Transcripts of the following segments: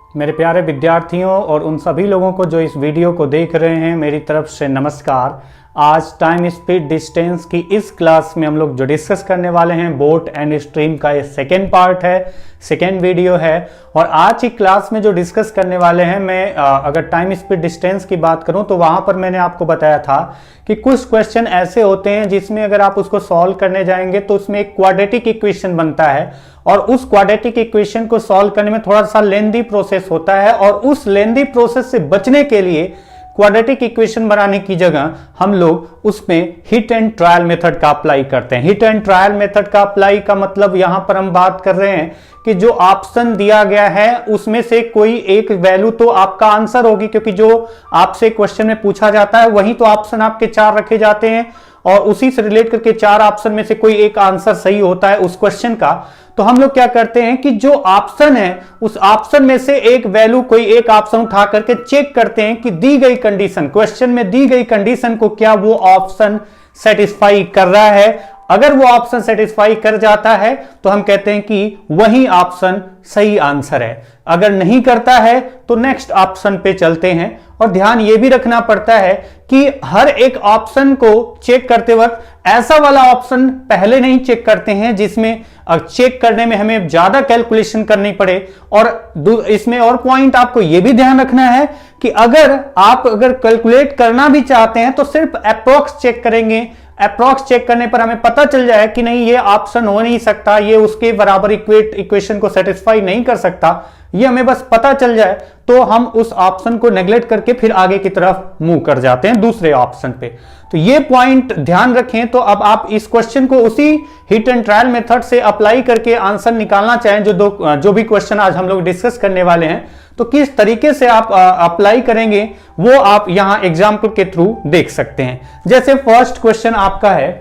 मेरे प्यारे विद्यार्थियों और उन सभी लोगों को जो इस वीडियो को देख रहे हैं, मेरी तरफ से नमस्कार। आज टाइम स्पीड डिस्टेंस की इस क्लास में हम लोग जो डिस्कस करने वाले हैं बोट एंड स्ट्रीम का ये सेकेंड पार्ट है, सेकेंड वीडियो है। और आज की क्लास में जो डिस्कस करने वाले हैं, मैं अगर टाइम स्पीड डिस्टेंस की बात करूं तो वहां पर मैंने आपको बताया था कि कुछ क्वेश्चन ऐसे होते हैं जिसमें अगर आप उसको सॉल्व करने जाएंगे तो उसमें एक क्वाड्रेटिक इक्वेशन बनता है और उस क्वाड्रेटिक इक्वेशन को सॉल्व करने में थोड़ा सा लेंदी प्रोसेस होता है और उस लेंदी प्रोसेस से बचने के लिए क्वाड्रेटिक इक्वेशन बनाने की जगह हम लोग उसमें हिट एंड ट्रायल मेथड का अप्लाई करते हैं। हिट एंड ट्रायल मेथड का अप्लाई का मतलब यहां पर हम बात कर रहे हैं कि जो ऑप्शन दिया गया है उसमें से कोई एक वैल्यू तो आपका आंसर होगी, क्योंकि जो आपसे क्वेश्चन में पूछा जाता है वही तो ऑप्शन आपके 4 रखे जाते हैं और उसी से रिलेट करके 4 ऑप्शन में से कोई एक आंसर सही होता है उस क्वेश्चन का। तो हम लोग क्या करते हैं कि जो ऑप्शन है उस ऑप्शन में से एक वैल्यू, कोई एक ऑप्शन उठा करके चेक करते हैं कि दी गई कंडीशन, क्वेश्चन में दी गई कंडीशन को क्या वो ऑप्शन सेटिस्फाई कर रहा है। अगर वो ऑप्शन सेटिस्फाई कर जाता है तो हम कहते हैं कि वही ऑप्शन सही आंसर है। अगर नहीं करता है तो नेक्स्ट ऑप्शन पे चलते हैं। और ध्यान ये भी रखना पड़ता है कि हर एक ऑप्शन को चेक करते वक्त ऐसा वाला ऑप्शन पहले नहीं चेक करते हैं जिसमें चेक करने में हमें ज्यादा कैलकुलेशन करनी पड़े। और इसमें और पॉइंट आपको यह भी ध्यान रखना है कि अगर कैलकुलेट करना भी चाहते हैं तो सिर्फ अप्रोक्स चेक करेंगे। अप्रोक्स चेक करने पर हमें पता चल जाए कि नहीं ये ऑप्शन हो नहीं सकता, ये उसके बराबर इक्वेशन को सेटिस्फाई नहीं कर सकता, ये हमें बस पता चल जाए तो हम उस ऑप्शन को नेग्लेक्ट करके फिर आगे की तरफ मूव कर जाते हैं दूसरे ऑप्शन पे। तो ये पॉइंट ध्यान रखें। तो अब आप इस क्वेश्चन को उसी हिट एंड ट्रायल मेथड से अप्लाई करके आंसर निकालना चाहें, जो भी क्वेश्चन आज हम लोग डिस्कस करने वाले हैं, तो किस तरीके से आप अप्लाई करेंगे वो आप यहां एग्जाम्पल के थ्रू देख सकते हैं। जैसे फर्स्ट क्वेश्चन आपका है,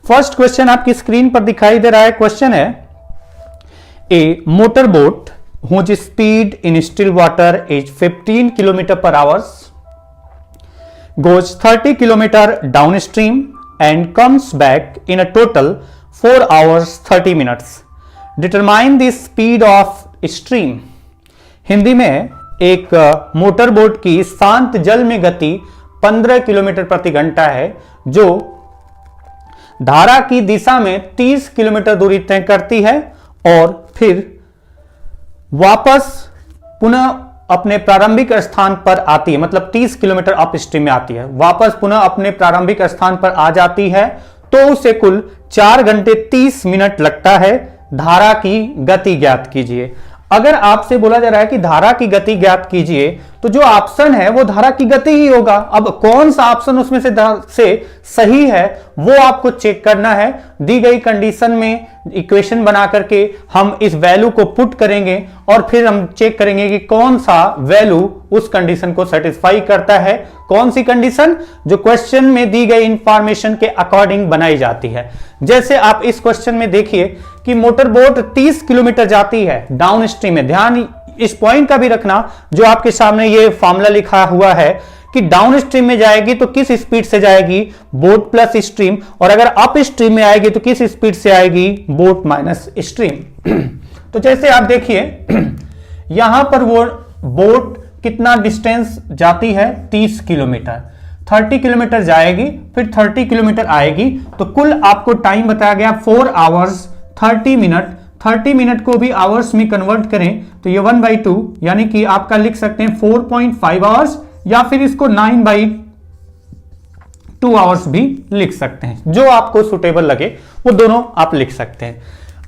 फर्स्ट क्वेश्चन आपकी स्क्रीन पर दिखाई दे रहा है। क्वेश्चन है a motor boat whose speed in still water is 15 km per hour goes 30 km downstream and comes back in a total 4 hours 30 minutes. Determine the speed of stream. Hindi में एक motor boat की शांत जल में गति 15 kilometre प्रति घंटा है जो धारा की दिशा में 30 किलोमीटर दूरी तय करती है और फिर वापस पुनः अपने प्रारंभिक स्थान पर आती है, मतलब 30 किलोमीटर अप स्ट्रीम में आती है, वापस पुनः अपने प्रारंभिक स्थान पर आ जाती है, तो उसे कुल 4 घंटे 30 मिनट लगता है। धारा की गति ज्ञात कीजिए। अगर आपसे बोला जा रहा है कि धारा की गति ज्ञात कीजिए तो जो ऑप्शन है वो धारा की गति ही होगा। अब कौन सा ऑप्शन उसमें से सही है वो आपको चेक करना है। दी गई कंडीशन में इक्वेशन बना करके हम इस वैल्यू को पुट करेंगे और फिर हम चेक करेंगे कि कौन सा वैल्यू उस कंडीशन को सेटिस्फाई करता है। कौन सी कंडीशन? जो क्वेश्चन में दी गई इंफॉर्मेशन के अकॉर्डिंग बनाई जाती है। जैसे आप इस क्वेश्चन में देखिए कि मोटर बोट 30 किलोमीटर जाती है डाउन स्ट्रीम में। ध्यान इस पॉइंट का भी रखना, जो आपके सामने ये फॉर्मूला लिखा हुआ है कि डाउन स्ट्रीम में जाएगी तो किस स्पीड से जाएगी, बोट प्लस स्ट्रीम, और अगर अप स्ट्रीम में आएगी तो किस स्पीड से आएगी, बोट माइनस स्ट्रीम। तो जैसे आप देखिए यहां पर वो बोट कितना डिस्टेंस जाती है, 30 किलोमीटर, 30 किलोमीटर जाएगी फिर 30 किलोमीटर आएगी, तो कुल आपको टाइम बताया गया 4 आवर्स 30 मिनट। 30 मिनट को भी आवर्स में कन्वर्ट करें तो ये 1/2 यानी कि आपका लिख सकते हैं 4.5 आवर्स, या फिर इसको 9/2 आवर्स भी लिख सकते हैं। जो आपको सुटेबल लगे वो दोनों आप लिख सकते हैं।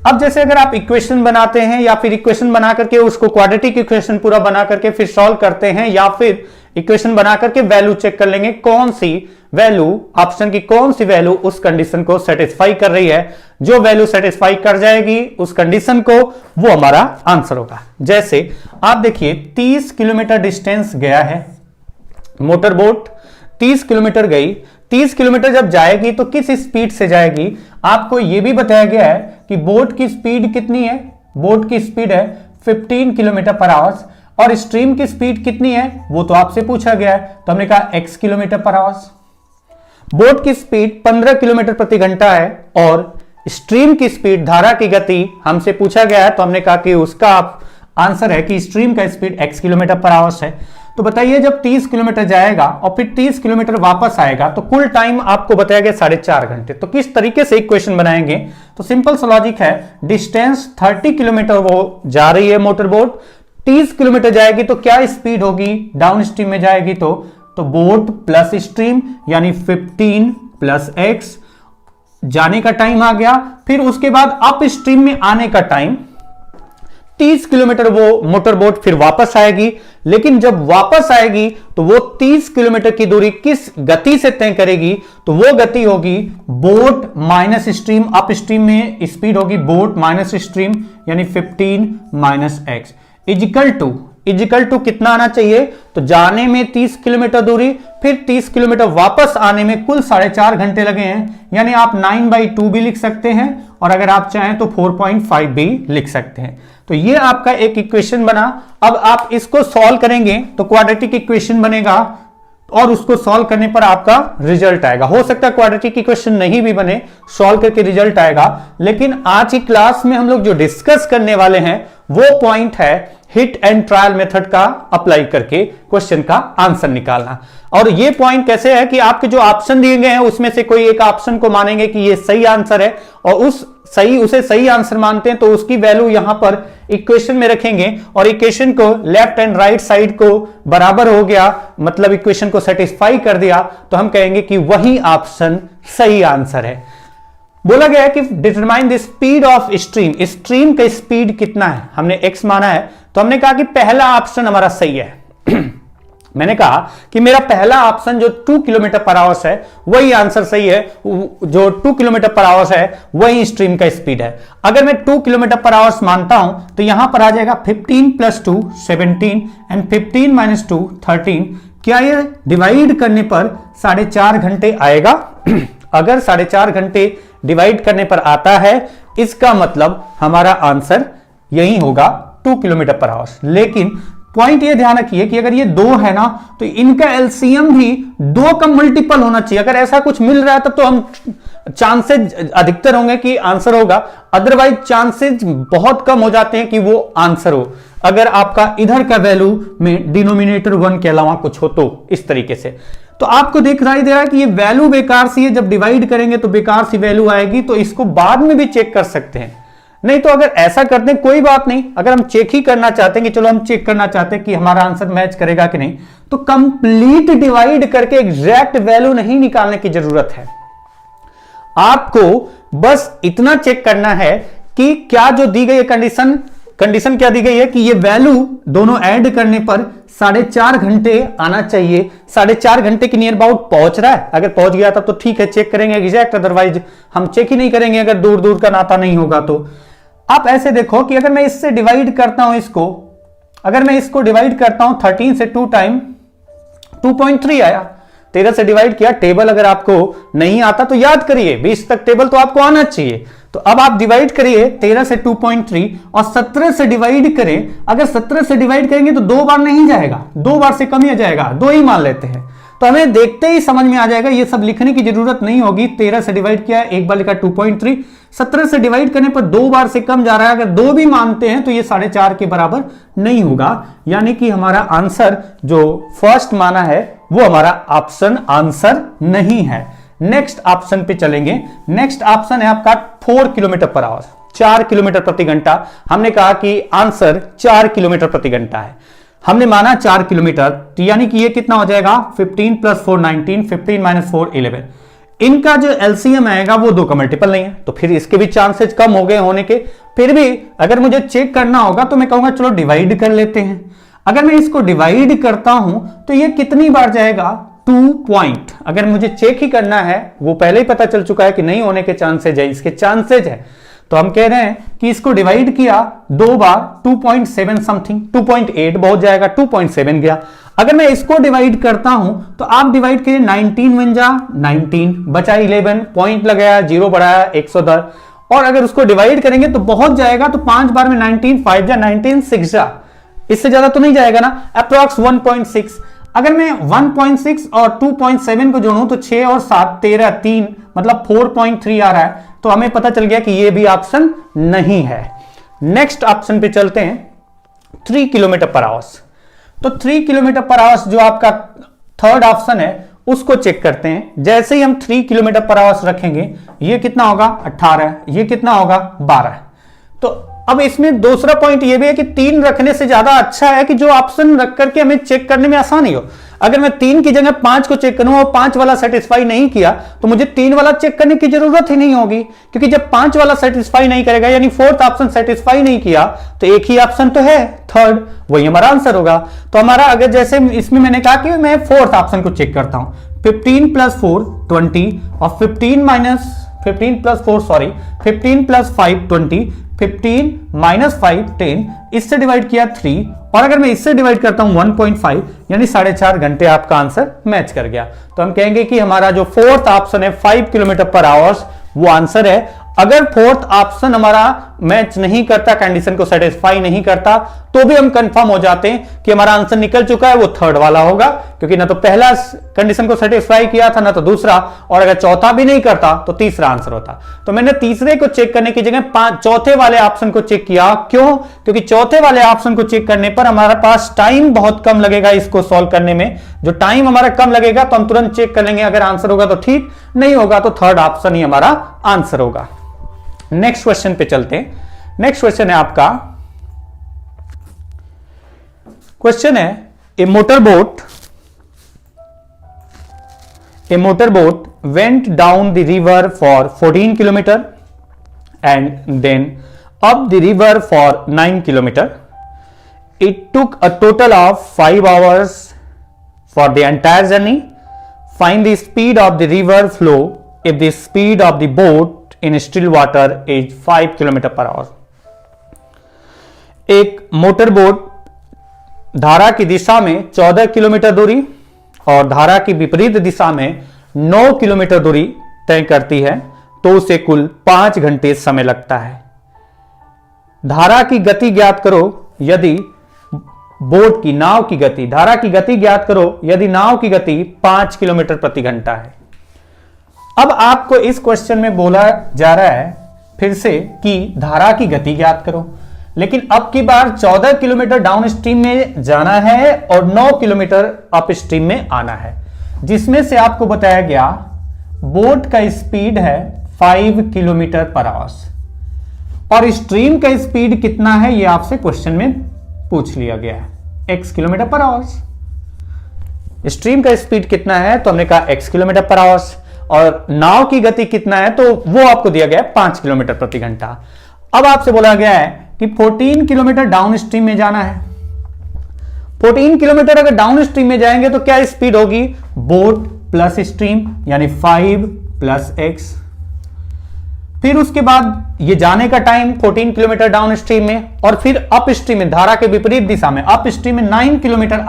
अब जैसे अगर आप इक्वेशन बनाते हैं या फिर इक्वेशन बना करके उसको क्वाड्रेटिक इक्वेशन पूरा बना करके फिर सॉल्व करते हैं, या फिर इक्वेशन बना करके वैल्यू चेक कर लेंगे कौन सी वैल्यू, ऑप्शन की कौन सी वैल्यू उस कंडीशन को सेटिस्फाई कर रही है। जो वैल्यू सेटिस्फाई कर जाएगी उस कंडीशन को, वो हमारा आंसर होगा। जैसे आप देखिए 30 किलोमीटर डिस्टेंस गया है, मोटर बोट 30 किलोमीटर गई। 30 किलोमीटर जब जाएगी तो किस स्पीड से जाएगी, आपको यह भी बताया गया है कि बोट की स्पीड कितनी है। बोट की स्पीड है 15 किलोमीटर पर आवर्स और स्ट्रीम की स्पीड कितनी है वो तो आपसे पूछा गया है, तो हमने कहा x किलोमीटर पर आवर्स। बोट की स्पीड 15 किलोमीटर प्रति घंटा है और स्ट्रीम की स्पीड, धारा की गति हमसे पूछा गया है, तो हमने कहा कि उसका आप आंसर है कि स्ट्रीम का speed x kilometre per hour है। तो बताइए जब 30 किलोमीटर जाएगा और फिर 30 किलोमीटर वापस आएगा तो कुल टाइम आपको बताया गया 4.5 घंटे। तो किस तरीके से इक्वेशन बनाएंगे? तो सिंपल सा लॉजिक है, डिस्टेंस 30 किलोमीटर वो जा रही है मोटर बोट, 30 किलोमीटर जाएगी तो क्या स्पीड होगी? डाउन स्ट्रीम में जाएगी तो बोट प्लस स्ट्रीम यानी 15 प्लस x, जाने का टाइम आ गया। फिर उसके बाद अप स्ट्रीम में आने का टाइम 30 किलोमीटर वो मोटर बोट फिर वापस आएगी, लेकिन जब वापस आएगी तो वो 30 किलोमीटर की दूरी किस गति से तय करेगी? तो वो गति होगी boat minus stream, up stream में स्पीड होगी बोट माइनस स्ट्रीम यानी 15 माइनस एक्स इजिकल टू कितना आना चाहिए? तो जाने में 30 किलोमीटर दूरी, फिर 30 किलोमीटर वापस आने में कुल 4.5 घंटे लगे हैं, यानी आप 9/2 भी लिख सकते हैं और अगर आप चाहें तो 4.5 भी लिख सकते हैं। तो ये आपका एक इक्वेशन बना। अब आप इसको सॉल्व करेंगे तो क्वाड्रेटिक इक्वेशन बनेगा और उसको सॉल्व करने पर आपका रिजल्ट आएगा। हो सकता है क्वाड्रेटिक इक्वेशन नहीं भी बने, सॉल्व करके रिजल्ट आएगा। लेकिन आज की क्लास में हम लोग जो डिस्कस करने वाले हैं वो पॉइंट है हिट एंड ट्रायल मेथड का अप्लाई करके क्वेश्चन का आंसर निकालना। और ये पॉइंट कैसे है कि आपके जो ऑप्शन दिए गए हैं उसमें से कोई एक ऑप्शन को मानेंगे कि ये सही आंसर है और उसे सही आंसर मानते हैं तो उसकी वैल्यू यहां पर इक्वेशन में रखेंगे और इक्वेशन को लेफ्ट एंड राइट साइड को बराबर हो गया, मतलब इक्वेशन को सेटिस्फाई कर दिया, तो हम कहेंगे कि वही ऑप्शन सही आंसर है। बोला गया है कि determine the speed of stream का स्पीड कितना है? हमने x माना है तो हमने कहा कि पहला ऑप्शन हमारा सही है। मैंने कहा कि मेरा पहला ऑप्शन जो 2 किलोमीटर पर आवर है वही आंसर सही है, जो 2 किलोमीटर पर आवर है वही स्ट्रीम का स्पीड है। अगर मैं 2 किलोमीटर पर आवर मानता हूं तो यहां पर आ जाएगा 15 + 2 17 एंड 15 - 2 13। क्या ये डिवाइड करने पर 4.5 घंटे आएगा? अगर 4.5 घंटे डिवाइड करने पर आता है इसका मतलब हमारा आंसर यही होगा 2 किलोमीटर पर आवर। लेकिन पॉइंट ये ध्यान रखिए कि अगर ये 2 है ना तो इनका एलसीएम भी 2 का मल्टीपल होना चाहिए। अगर ऐसा कुछ मिल रहा है तब तो हम चांसेस अधिकतर होंगे कि आंसर होगा, अदरवाइज चांसेस बहुत कम हो जाते हैं कि वो आंसर हो अगर आपका इधर का वैल्यू में डिनोमिनेटर 1 के अलावा कुछ हो तो। इस तरीके से तो आपको दिखाई दे रहा है कि ये वैल्यू बेकार सी है, जब डिवाइड करेंगे तो बेकार सी वैल्यू आएगी, तो इसको बाद में भी चेक कर सकते हैं। नहीं तो अगर ऐसा करते हैं कोई बात नहीं, अगर हम चेक ही करना चाहते हैं कि चलो हम चेक करना चाहते हैं कि हमारा आंसर मैच करेगा कि नहीं, तो कंप्लीट डिवाइड करके एग्जैक्ट वैल्यू नहीं निकालने की जरूरत है। आपको बस इतना चेक करना है कि क्या जो दी गई कंडीशन क्या दी गई है कि ये वैल्यू दोनों ऐड करने पर 4.5 घंटे आना चाहिए। 4.5 घंटे के नियर अबाउट पहुंच रहा है, अगर पहुंच गया तब तो ठीक है, चेक करेंगे एग्जैक्ट, अदरवाइज हम चेक ही नहीं करेंगे अगर दूर दूर का नाता नहीं होगा तो। आप ऐसे देखो कि अगर मैं इससे डिवाइड करता हूं अगर मैं इसको डिवाइड करता हूं 13 से 2 टाइम 2.3 आया। 13 से डिवाइड किया। टेबल अगर आपको नहीं आता तो याद करिए, 20 तक टेबल तो आपको आना चाहिए। तो अब आप डिवाइड करिए 13 से 2.3 और 17 से डिवाइड करें। अगर 17 से डिवाइड करेंगे तो 2 बार नहीं जाएगा, 2 बार से कम ही जाएगा, 2 ही मान लेते हैं। तो हमें देखते ही समझ में आ जाएगा, ये सब लिखने की जरूरत नहीं होगी। 13 से डिवाइड किया, एक बार लिखा 2.3, 17 से डिवाइड करने पर 2 बार से कम जा रहा है। अगर 2 भी मानते हैं तो ये 4.5 के बराबर नहीं होगा, यानी कि हमारा आंसर जो फर्स्ट माना है वो हमारा ऑप्शन आंसर नहीं है। नेक्स्ट ऑप्शन पे चलेंगे। नेक्स्ट ऑप्शन है आपका 4 किलोमीटर पर आवर, 4 किलोमीटर प्रति घंटा। हमने कहा कि आंसर 4 किलोमीटर प्रति घंटा है। हमने माना 4 किलोमीटर, तो यानी कि ये कितना हो जाएगा 15 + 4 19, 15 - 4 11। इनका जो एलसीएम आएगा वो 2 का मल्टीपल नहीं है, तो फिर इसके भी चांसेस कम हो गए होने के। फिर भी अगर मुझे चेक करना होगा तो मैं कहूंगा चलो डिवाइड कर लेते हैं। अगर मैं इसको डिवाइड करता हूं तो ये कितनी बार जाएगा 2 पॉइंट। अगर मुझे चेक ही करना है, वो पहले ही पता चल चुका है कि नहीं होने के चांसेज है, इसके चांसेज है, तो हम कह रहे हैं कि इसको डिवाइड किया 2 बार 2.7 समथिंग, 2.8 बहुत जाएगा, 2.7 गया। अगर मैं इसको डिवाइड करता हूं तो आप डिवाइड कीजिए 19 बन जा 19 बचा 11 पॉइंट लगाया 0 बढ़ाया 110। और अगर उसको डिवाइड करेंगे तो बहुत जाएगा, तो 5 बार में 19 5 जा 19 6 जा, इससे ज्यादा तो नहीं जाएगा ना, अप्रॉक्स 1.6। अगर मैं 1.6 और 2.7 को जोड़ूं तो 6 और 7 13 3 मतलब 4.3 आ रहा है। तो हमें पता चल गया कि ये भी ऑप्शन नहीं है। नेक्स्ट ऑप्शन पे चलते हैं। 3 किलोमीटर पर आवर्स। तो 3 किलोमीटर पर आवर्स जो आपका थर्ड ऑप्शन है उसको चेक करते हैं। जैसे ही हम 3 किलोमीटर पर आवर्स रखेंगे, ये कितना होगा 18, ये कितना होगा 12। तो अब इसमें दूसरा पॉइंट ये भी है कि 3 रखने से ज्यादा अच्छा है कि जो ऑप्शन रख करके हमें चेक करने में आसानी हो। अगर मैं 3 की जगह 5 को चेक करूं और 5 वाला सेटिस्फाई नहीं किया तो मुझे 3 वाला चेक करने की जरूरत ही नहीं होगी, क्योंकि जब 5 वाला सेटिस्फाई नहीं करेगा यानी फोर्थ ऑप्शन सेटिस्फाई नहीं किया तो एक ही ऑप्शन तो है थर्ड, वही हमारा आंसर होगा। तो हमारा अगर जैसे इसमें मैंने कहा कि मैं फोर्थ ऑप्शन को चेक करता हूं, 15 + 4 20 और 15 + 5 20, 15 - 5 10, इससे डिवाइड किया 3 और अगर मैं इससे डिवाइड करता हूं 1.5 यानी 4.5 घंटे आपका आंसर मैच कर गया। तो हम कहेंगे कि हमारा जो फोर्थ ऑप्शन है 5 किलोमीटर पर आवर्स वो आंसर है। अगर फोर्थ ऑप्शन हमारा मैच नहीं करता, कंडीशन को सेटिस्फाई नहीं करता, तो भी हम कंफर्म हो जाते हैं कि हमारा आंसर निकल चुका है, वो थर्ड वाला होगा, क्योंकि ना तो पहला कंडीशन को सेटिस्फाई किया था ना तो दूसरा, और अगर चौथा भी नहीं करता तो तीसरा आंसर होता। तो मैंने तीसरे को चेक करने की जगह चौथे वाले ऑप्शन को चेक किया। क्यों? क्योंकि चौथे वाले ऑप्शन को चेक करने पर हमारे पास टाइम बहुत कम लगेगा इसको सॉल्व करने में। जो टाइम हमारा कम लगेगा तो हम तुरंत चेक कर लेंगे, अगर आंसर होगा तो ठीक, नहीं होगा तो थर्ड ऑप्शन ही हमारा आंसर होगा। नेक्स्ट क्वेश्चन पे चलते हैं। नेक्स्ट क्वेश्चन है आपका, क्वेश्चन है ए motorboat went down the river for 14 kilometer and then up the river for 9 kilometer. It took a total of 5 hours for the entire journey. Find the speed of the river flow if the speed of the boat in still water is 5 kilometre per hour. एक motorboat धारा की दिशा में 14 kilometre दूरी और धारा की विपरीत दिशा में 9 किलोमीटर दूरी तय करती है, तो उसे कुल 5 घंटे समय लगता है। धारा की गति ज्ञात करो यदि बोट की नाव की गति, धारा की गति ज्ञात करो यदि नाव की गति 5 किलोमीटर प्रति घंटा है। अब आपको इस क्वेश्चन में बोला जा रहा है फिर से कि धारा की गति ज्ञात करो, लेकिन अब की बार 14 किलोमीटर डाउन स्ट्रीम में जाना है और 9 किलोमीटर अप स्ट्रीम में आना है, जिसमें से आपको बताया गया बोट का स्पीड है 5 किलोमीटर पर आवर और स्ट्रीम का स्पीड कितना है यह आपसे क्वेश्चन में पूछ लिया गया है, x kilometre per hour. Stream का स्पीड कितना है तो हमने कहा x किलोमीटर पर आवर, और नाव की गति कितना है तो वो आपको दिया गया है 5 किलोमीटर प्रति घंटा। अब आपसे बोला गया है कि 14 किलोमीटर डाउन स्ट्रीम में जाना है। 14 किलोमीटर अगर डाउन स्ट्रीम में जाएंगे तो क्या स्पीड होगी, बोट प्लस स्ट्रीम यानी 5 + x। फिर उसके बाद ये जाने का टाइम 14 किलोमीटर डाउन स्ट्रीम में, और फिर अप स्ट्रीम में धारा के विपरीत दिशा में अप स्ट्रीम में 9 किलोमीटर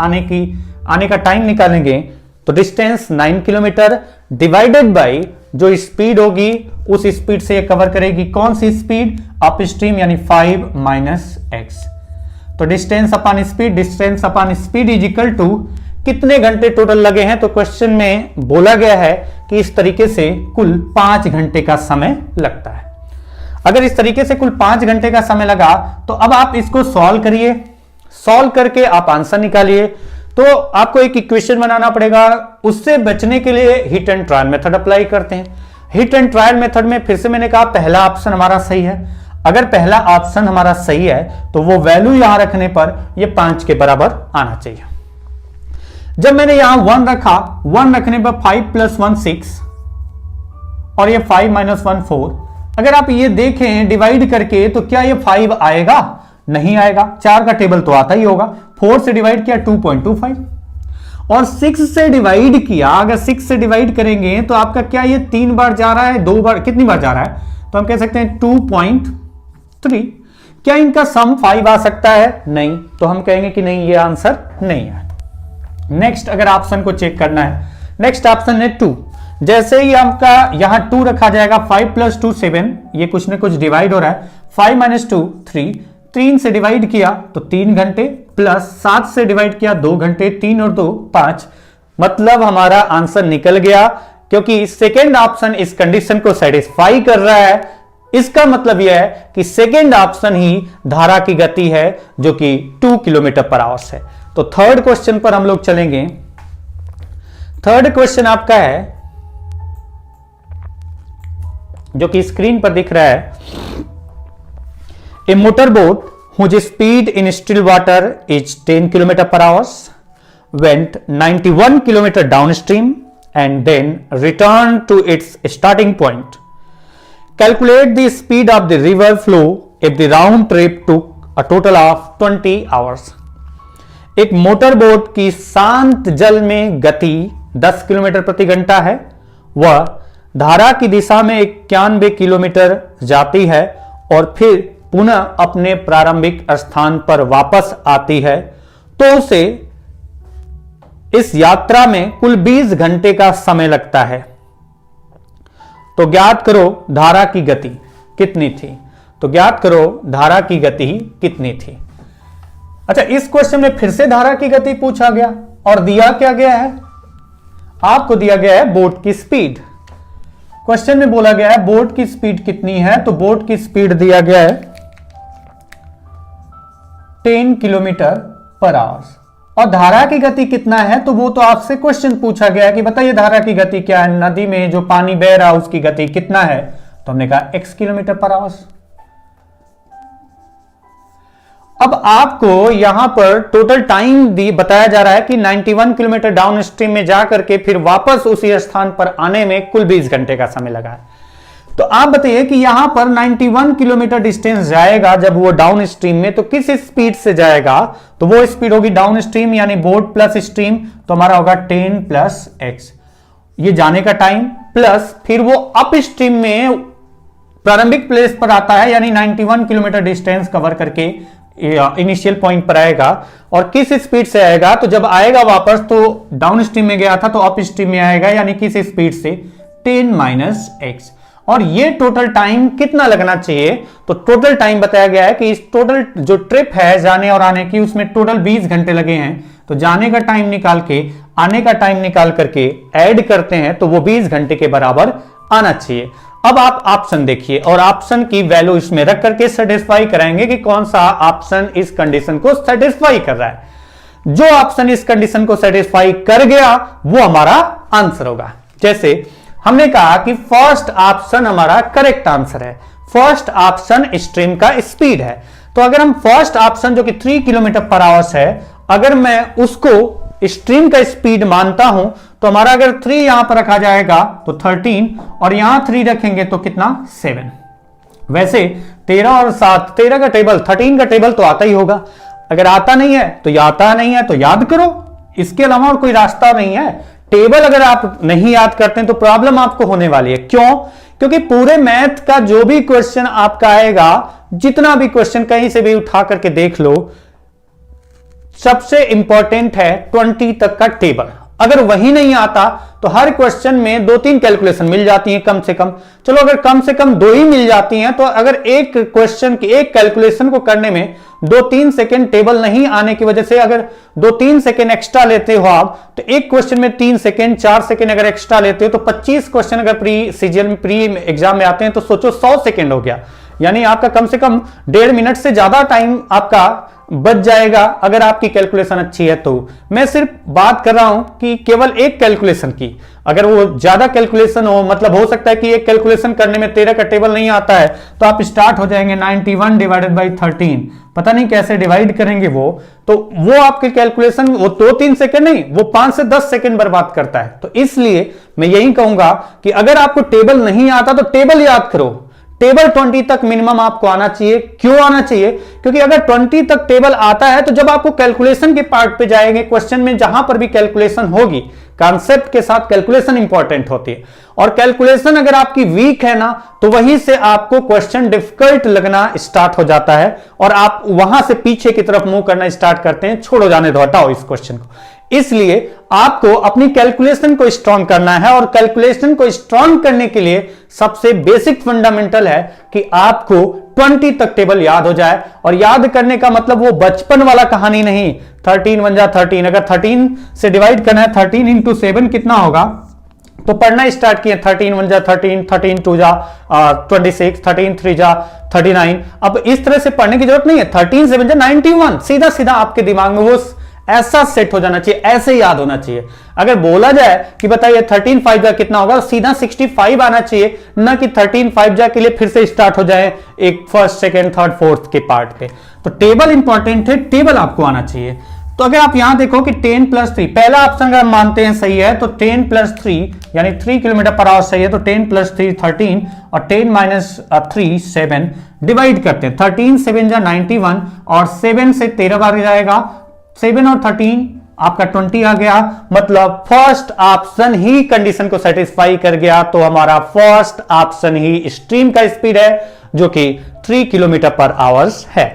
आने का टाइम निकालेंगे तो डिस्टेंस 9 किलोमीटर डिवाइडेड बाय जो स्पीड होगी उस स्पीड से ये कवर करेगी। कौन सी स्पीड, अप स्ट्रीम यानी 5 - x। तो distance upon speed is equal to कितने घंटे टोटल लगे हैं, तो क्वेश्चन में बोला गया है कि इस तरीके से कुल 5 घंटे का समय लगता है। अगर इस तरीके से कुल 5 घंटे का समय लगा तो अब आप इसको सॉल्व करिए, सॉल्व करके आप आंसर निकालिए। तो आपको एक इक्वेशन बनाना पड़ेगा, उससे बचने के लिए hit and trial method apply करते हैं। हिट एंड ट्रायल मेथड में फिर से मैंने कहा पहला ऑप्शन हमारा सही है। अगर पहला ऑप्शन हमारा सही है तो वो वैल्यू यहां रखने पर ये 5 के बराबर आना चाहिए। जब मैंने यहां 1 रखा, 1 रखने पर 5 + 1 6 और ये 5 - 1 4। अगर आप ये देखें डिवाइड करके तो क्या ये 5 आएगा, नहीं आएगा। 4 का टेबल तो आता ही होगा। 4 से डिवाइड किया 2.25 और 6 से डिवाइड किया, अगर 6 से डिवाइड करेंगे तो आपका क्या ये 3 बार जा रहा है, 2 बार, कितनी बार जा रहा है, तो हम कह सकते हैं 2.3। क्या इनका सम 5 आ सकता है, नहीं, तो हम कहेंगे कि नहीं, ये आंसर नहीं है। नेक्स्ट अगर ऑप्शन को चेक करना है, नेक्स्ट ऑप्शन है 2। जैसे ही आपका यहां 2 रखा जाएगा, 5 + 2 7, ये कुछ ना कुछ डिवाइड हो रहा है। 5 - 2 3, 3 से डिवाइड किया तो 3 घंटे, प्लस 7 से डिवाइड किया 2 घंटे, 3 और 2 5, मतलब हमारा आंसर निकल गया, क्योंकि सेकेंड ऑप्शन इस कंडीशन को सेटिस्फाई कर रहा है। इसका मतलब यह है कि सेकेंड ऑप्शन ही धारा की गति है जो कि 2 किलोमीटर पर आवर है। तो थर्ड क्वेश्चन पर हम लोग चलेंगे। थर्ड क्वेश्चन आपका है जो कि स्क्रीन पर दिख रहा है। A motor boat whose speed in still water is 10 km per hour went 91 km downstream and then returned to its starting point. Calculate the speed of the river flow if the round trip took a total of 20 hours. एक motor boat की शांत जल में गति 10 kilometre प्रति घंटा है। वह धारा की दिशा में 91 किलोमीटर जाती है और फिर पुनः अपने प्रारंभिक स्थान पर वापस आती है, तो उसे इस यात्रा में कुल 20 घंटे का समय लगता है। तो ज्ञात करो धारा की गति कितनी थी। तो ज्ञात करो धारा की गति कितनी थी। अच्छा, इस क्वेश्चन में फिर से धारा की गति पूछा गया और दिया क्या गया है, आपको दिया गया है बोट की स्पीड। क्वेश्चन में बोला गया है बोट की स्पीड कितनी है, तो बोट की स्पीड दिया गया है 10 किलोमीटर पर आवर और धारा की गति कितना है, तो वो तो आपसे क्वेश्चन पूछा गया है कि बताइए धारा की गति क्या है, नदी में जो पानी बह रहा है उसकी गति कितना है, तो हमने कहा x किलोमीटर पर आवर। अब आपको यहां पर टोटल टाइम बताया जा रहा है कि 91 किलोमीटर डाउन स्ट्रीम में जाकर के फिर वापस उसी स्थान पर आने में कुल 20 घंटे का समय लगा है। तो आप बताइए कि यहां पर 91 किलोमीटर डिस्टेंस जाएगा जब वो डाउन स्ट्रीम में, तो किस स्पीड से जाएगा, तो वो स्पीड होगी डाउन स्ट्रीम यानी बोट प्लस स्ट्रीम, तो हमारा होगा 10 प्लस x, ये जाने का टाइम, प्लस फिर वो अप स्ट्रीम में प्रारंभिक प्लेस पर आता है यानी 91 किलोमीटर डिस्टेंस कवर करके इनिशियल पॉइंट पर आएगा और किस स्पीड से आएगा, तो जब आएगा वापस तो डाउन स्ट्रीम में गया था तो अप स्ट्रीम में आएगा यानी किस स्पीड से 10 माइनस x। और ये टोटल टाइम कितना लगना चाहिए, तो टोटल टाइम बताया गया है कि इस टोटल जो ट्रिप है जाने और आने की उसमें टोटल 20 घंटे लगे हैं, तो जाने का टाइम निकाल के आने का टाइम निकाल करके ऐड करते हैं तो वो 20 घंटे के बराबर आना चाहिए। अब आप ऑप्शन देखिए और ऑप्शन की वैल्यू इसमें रख करके सेटिस्फाई कराएंगे कि कौन सा ऑप्शन इस कंडीशन को सेटिस्फाई कर रहा है। जो ऑप्शन इस कंडीशन को सेटिस्फाई कर गया वो हमारा आंसर होगा। जैसे हमने कहा कि फर्स्ट ऑप्शन हमारा करेक्ट आंसर है, फर्स्ट ऑप्शन स्ट्रीम का स्पीड है। तो अगर हम फर्स्ट ऑप्शन जो कि 3 किलोमीटर पर आवर है, अगर मैं उसको स्ट्रीम का स्पीड मानता हूं तो हमारा अगर 3 यहां पर रखा जाएगा तो 13 और यहां 3 रखेंगे तो कितना 7। वैसे 13 और 7 13 का टेबल 13 का टेबल तो आता ही होगा, अगर आता नहीं है तो आता नहीं है तो याद करो, इसके अलावा और कोई रास्ता नहीं है। टेबल अगर आप नहीं याद करते हैं तो प्रॉब्लम आपको होने वाली है। क्यों? क्योंकि पूरे मैथ का जो भी क्वेश्चन आपका आएगा, जितना भी क्वेश्चन कहीं से भी उठा करके देख लो, सबसे इंपॉर्टेंट है 20 तक का टेबल। अगर वही नहीं आता तो हर क्वेश्चन में 2-3 कैलकुलेशन मिल जाती हैं कम से कम। चलो अगर कम से कम 2 ही मिल जाती हैं तो अगर एक क्वेश्चन की एक कैलकुलेशन को करने में 2-3 सेकंड टेबल नहीं आने की वजह से अगर 2-3 सेकंड एक्स्ट्रा लेते हो आप, तो एक क्वेश्चन में 3 सेकंड 4 सेकंड अगर एक्स्ट्रा लेते हो तो 25 क्वेश्चन अगर प्री सीजीएल में प्री एग्जाम में आते हैं तो सोचो 100 सेकंड हो गया, यानी आपका कम से कम 1.5 मिनट से ज्यादा टाइम आपका बच जाएगा अगर आपकी कैलकुलेशन अच्छी है। तो मैं सिर्फ बात कर रहा हूं कि केवल एक कैलकुलेशन की, अगर वो ज्यादा कैलकुलेशन हो, मतलब हो सकता है कि एक कैलकुलेशन करने में 13 का टेबल नहीं आता है तो आप स्टार्ट हो जाएंगे 91 डिवाइडेड बाई 13, पता नहीं कैसे डिवाइड करेंगे तो वो आपके कैलकुलेशन वो 2-3 सेकंड नहीं, वो 5 से 10 सेकंड बर्बाद करता है। तो इसलिए मैं यही कहूंगा कि अगर आपको टेबल नहीं आता तो टेबल याद करो, टेबल 20 तक मिनिमम आपको आना चाहिए। क्यों आना चाहिए? क्योंकि अगर 20 तक टेबल आता है तो जब आपको कैलकुलेशन के पार्ट पे जाएंगे, क्वेश्चन में जहां पर भी कैलकुलेशन होगी, कॉन्सेप्ट के साथ कैलकुलेशन इंपॉर्टेंट होती है, और कैलकुलेशन अगर आपकी वीक है ना तो वहीं से आपको क्वेश्चन डिफिकल्ट लगना स्टार्ट हो जाता है और आप वहां से पीछे की तरफ मूव करना स्टार्ट करते हैं, छोड़ो जाने दो, हटाओ इस क्वेश्चन को। इसलिए आपको अपनी कैलकुलेशन को स्ट्रॉन्ग करना है और कैलकुलेशन को स्ट्रॉन्ग करने के लिए सबसे बेसिक फंडामेंटल है कि आपको 20 तक टेबल याद हो जाए। और याद करने का मतलब वो बचपन वाला कहानी नहीं, 13 1 जा 13, अगर 13 से डिवाइड करना है 13 इंटू 7 कितना होगा तो पढ़ना स्टार्ट किए, 13 1 जा 13, 13 2 जा 26, 13 3 जा 39। अब इस तरह से पढ़ने की जरूरत नहीं है, 13 7 जा 91, सीधा सीधा आपके दिमाग में वो ऐसा सेट हो जाना चाहिए, ऐसे याद होना चाहिए। अगर बोला जाए कि बताइए 13 5 जा कितना होगा, सीधा 65 आना चाहिए, ना कि 13 5 जा के लिए फिर से स्टार्ट हो जाए एक फर्स्ट सेकेंड थर्ड फोर्थ के पार्ट पे। तो टेबल इंपॉर्टेंट है, टेबल आपको आना चाहिए। तो अगर आप यहां देखो कि 10 + 3, पहला ऑप्शन अगर हम मानते हैं सही है तो 10 + 3 यानी 3 km/h सही है, तो 10 + 3 13 और 10 - 3 7, डिवाइड करते हैं, 13 7 जा 91 और 7 से 13 बार जाएगा, 7 और 13 आपका 20 आ गया, मतलब फर्स्ट ऑप्शन ही कंडीशन को सेटिस्फाई कर गया। तो हमारा फर्स्ट ऑप्शन ही स्ट्रीम का स्पीड है जो कि 3 km/h है।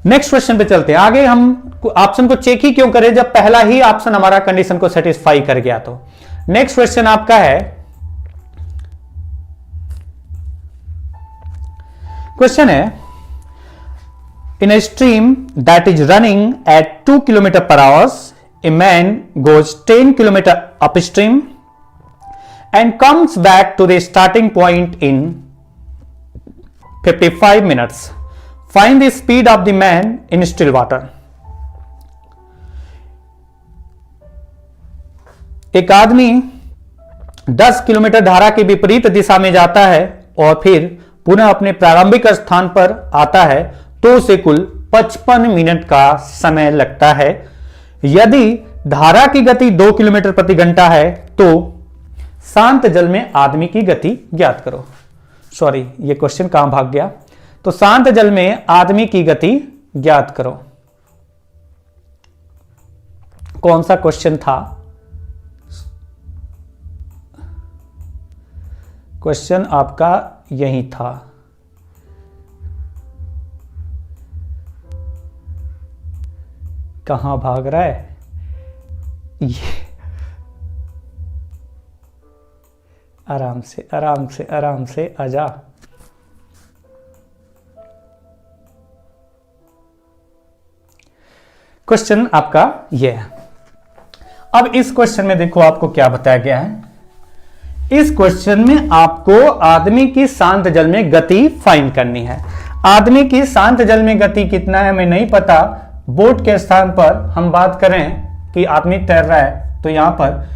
नेक्स्ट क्वेश्चन पे चलते हैं आगे। हम ऑप्शन को चेक ही क्यों करें जब पहला ही ऑप्शन हमारा कंडीशन को सेटिस्फाई कर गया। तो नेक्स्ट क्वेश्चन आपका है, क्वेश्चन है in a stream that is running at 2 km/h, a man goes 10 km upstream and comes back to the starting point in 55 minutes. Find the speed of the man in still water. एक आदमी 10 kilometre धारा के विपरीत दिशा में जाता है और फिर पुनः अपने प्रारंभिक स्थान पर आता है, तो उसे कुल 55 मिनट का समय लगता है। यदि धारा की गति 2 किलोमीटर प्रति घंटा है तो शांत जल में आदमी की गति ज्ञात करो। सॉरी, ये क्वेश्चन कहां भाग गया। तो शांत जल में आदमी की गति ज्ञात करो। कौन सा क्वेश्चन था? क्वेश्चन आपका यही था। कहां भाग रहा है ये? आराम से आराम से आराम से आजा। क्वेश्चन आपका ये है। अब इस क्वेश्चन में देखो आपको क्या बताया गया है। इस क्वेश्चन में आपको आदमी की शांत जल में गति फाइंड करनी है। आदमी की शांत जल में गति कितना है हमें नहीं पता। बोट के स्थान पर हम बात करें कि आदमी तैर रहा है, तो यहां पर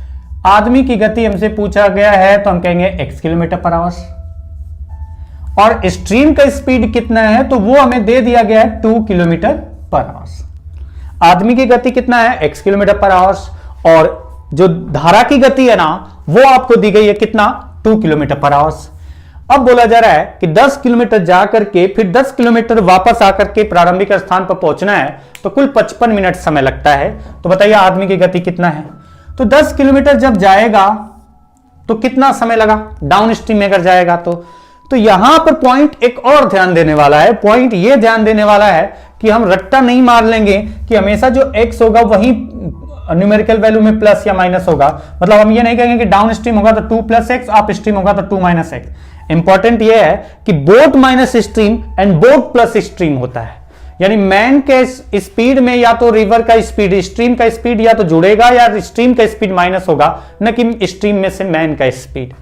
आदमी की गति हमसे पूछा गया है तो हम कहेंगे x km/h। और स्ट्रीम का स्पीड कितना है तो वो हमें दे दिया गया है 2 km/h। आदमी की गति कितना है x km/h और जो धारा की गति है ना वो आपको दी गई है कितना 2 km/h। अब बोला जा रहा है कि 10 किलोमीटर जाकर के फिर 10 किलोमीटर वापस आकर के प्रारंभिक स्थान पर पहुंचना है तो कुल 55 मिनट समय लगता है। तो बताइए आदमी की गति कितना है। तो 10 किलोमीटर जब जाएगा तो कितना समय लगा डाउन स्ट्रीम में अगर जाएगा तो यहां पर पॉइंट एक और ध्यान देने वाला है। पॉइंट ये ध्यान देने वाला है कि हम रट्टा नहीं मार लेंगे कि हमेशा जो x होगा वही न्यूमेरिकल वैल्यू में प्लस या माइनस होगा। मतलब हम ये नहीं कहेंगे कि डाउन स्ट्रीम होगा तो 2 + x, अप स्ट्रीम होगा तो 2 - x। इंपॉर्टेंट ये है कि boat minus stream and boat plus stream होता है। यानी मैन के स्पीड में या तो रिवर का स्पीड स्ट्रीम का स्पीड या तो जुड़ेगा या स्ट्रीम का स्पीड माइनस होगा, न कि स्ट्रीम में से मैन का स्पीड।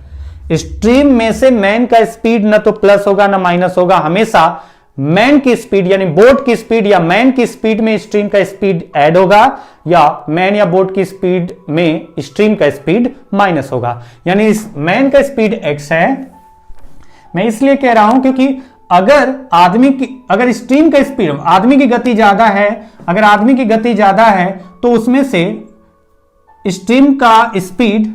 स्ट्रीम में से मैन का स्पीड न तो प्लस होगा न माइनस होगा, हमेशा मैन की स्पीड यानी बोट की स्पीड या मैन की स्पीड में स्ट्रीम का स्पीड ऐड होगा या मैन या बोट की स्पीड में स्ट्रीम का स्पीड माइनस होगा। यानी इस मैन का स्पीड x है। मैं इसलिए कह रहा हूं क्योंकि अगर स्ट्रीम का स्पीड आदमी की गति ज्यादा है, अगर आदमी की गति ज्यादा है तो उसमें से स्ट्रीम का स्पीड,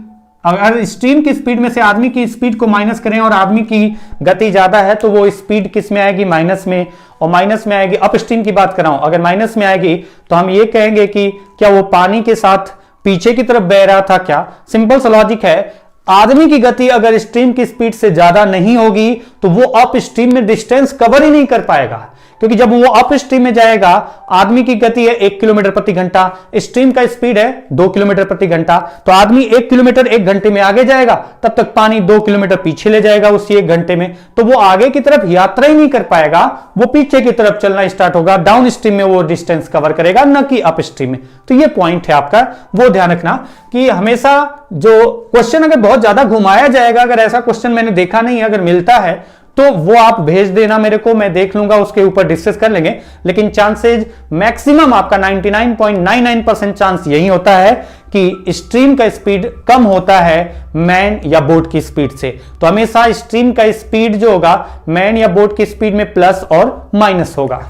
अगर स्ट्रीम की स्पीड में से आदमी की स्पीड को माइनस करें और आदमी की गति ज्यादा है तो वो स्पीड किस में आएगी माइनस में, और माइनस में आएगी। अप स्ट्रीम की बात कर रहा हूं, अगर माइनस में आएगी तो हम ये कहेंगे कि क्या वो पानी के साथ पीछे की तरफ बह रहा था क्या। सिंपल सा लॉजिक है। आदमी की गति अगर स्ट्रीम की स्पीड से ज्यादा नहीं होगी तो वो अप स्ट्रीम में डिस्टेंस कवर ही नहीं कर पाएगा, क्योंकि जब वो अप स्ट्रीम में जाएगा, आदमी की गति है 1 किलोमीटर प्रति घंटा, स्ट्रीम का स्पीड है 2 किलोमीटर प्रति घंटा, तो आदमी 1 किलोमीटर 1 घंटे में आगे जाएगा, तब तक पानी 2 किलोमीटर पीछे ले जाएगा उसी 1 घंटे में, तो वो आगे की तरफ यात्रा ही नहीं कर पाएगा, वो पीछे की तरफ चलना स्टार्ट होगा, डाउन स्ट्रीम में वो डिस्टेंस कवर करेगा, न कि अप स्ट्रीम में। तो ये पॉइंट है आपका, वो ध्यान रखना कि हमेशा जो क्वेश्चन अगर बहुत ज्यादा घुमाया जाएगा, अगर ऐसा क्वेश्चन मैंने देखा नहीं, अगर मिलता है तो वो आप भेज देना मेरे को, मैं देख लूंगा, उसके ऊपर डिस्कस कर लेंगे। लेकिन चांसेज मैक्सिमम आपका 99.99% चांस यही होता है कि स्ट्रीम का स्पीड कम होता है मैन या बोट की स्पीड से। तो हमेशा स्ट्रीम का स्पीड जो होगा मैन या बोट की स्पीड में प्लस और माइनस होगा।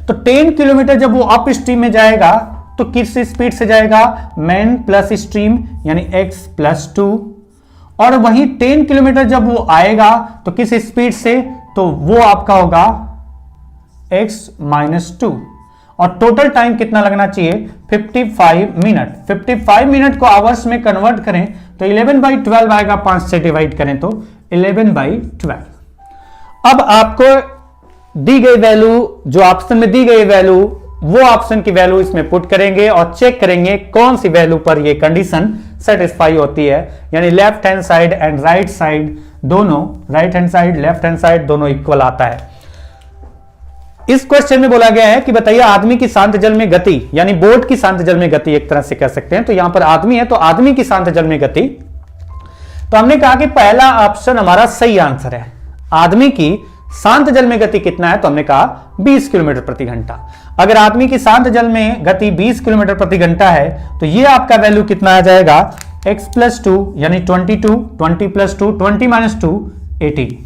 तो 10 किलोमीटर जब वो अप स्ट्रीम में जाएगा तो किस स्पीड से जाएगा, मैन प्लस स्ट्रीम यानी x प्लस 2, और वहीं 10 किलोमीटर जब वो आएगा तो किस स्पीड से, तो वो आपका होगा x माइनस 2, और टोटल टाइम कितना लगना चाहिए 55 मिनट। 55 मिनट को आवर्स में कन्वर्ट करें तो 11/12 आएगा, 5 से डिवाइड करें तो 11/12। अब आपको दी गई वैल्यू, जो ऑप्शन में दी गई वैल्यू, वो ऑप्शन की वैल्यू इसमें पुट करेंगे और चेक करेंगे कौन सी वैल्यू पर ये कंडीशन सेटिस्फाई होती है, यानी left hand side and right side दोनों, right hand side left hand side दोनों इक्वल आता है। इस क्वेश्चन में बोला गया है कि बताइए आदमी की शांत जल में गति, यानी बोट की शांत जल में गति एक तरह से कह सकते हैं। तो यहां पर आदमी है तो आदमी की शांत जल में गति, तो हमने कहा कि पहला ऑप्शन हमारा सही आंसर है। आदमी की शांत जल में गति कितना है, तो हमने कहा 20 किलोमीटर प्रति घंटा। अगर आदमी की शांत जल में गति 20 किलोमीटर प्रति घंटा है तो ये आपका वैल्यू कितना आ जाएगा, x प्लस 2 यानी 22, 20 प्लस 2, 20 माइनस 2, 18।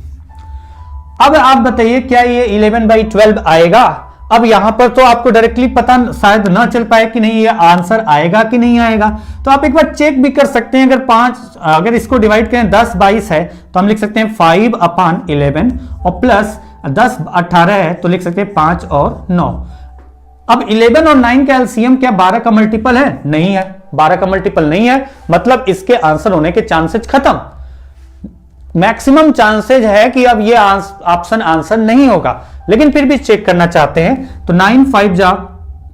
अब आप बताइए क्या ये 11/12 आएगा। अब यहां पर तो आपको डायरेक्टली पता शायद ना चल पाए कि नहीं ये आंसर आएगा कि नहीं आएगा, तो आप एक बार चेक भी कर सकते हैं। अगर इसको डिवाइड करें 10/22 है तो हम लिख सकते हैं 5/11, और प्लस 10/18 है तो लिख सकते हैं 5 और 9। अब 11 और 9 का एलसीएम क्या 12 का मल्टीपल है? नहीं है, 12 का मल्टीपल नहीं है, मतलब इसके आंसर होने के चांसेस खत्म। मैक्सिमम चांसेज है कि अब ये ऑप्शन आंसर नहीं होगा, लेकिन फिर भी चेक करना चाहते हैं तो 9 5 जा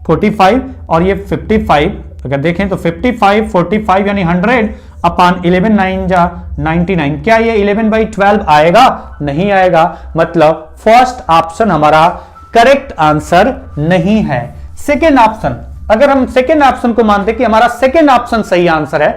45 और ये 55, अगर देखें तो 55 45 यानी 100/11 9 जा 99। क्या ये 11/12 आएगा? नहीं आएगा, मतलब फर्स्ट ऑप्शन हमारा करेक्ट आंसर नहीं है। सेकेंड ऑप्शन, अगर हम सेकेंड ऑप्शन को मानते कि हमारा सेकेंड ऑप्शन सही आंसर है,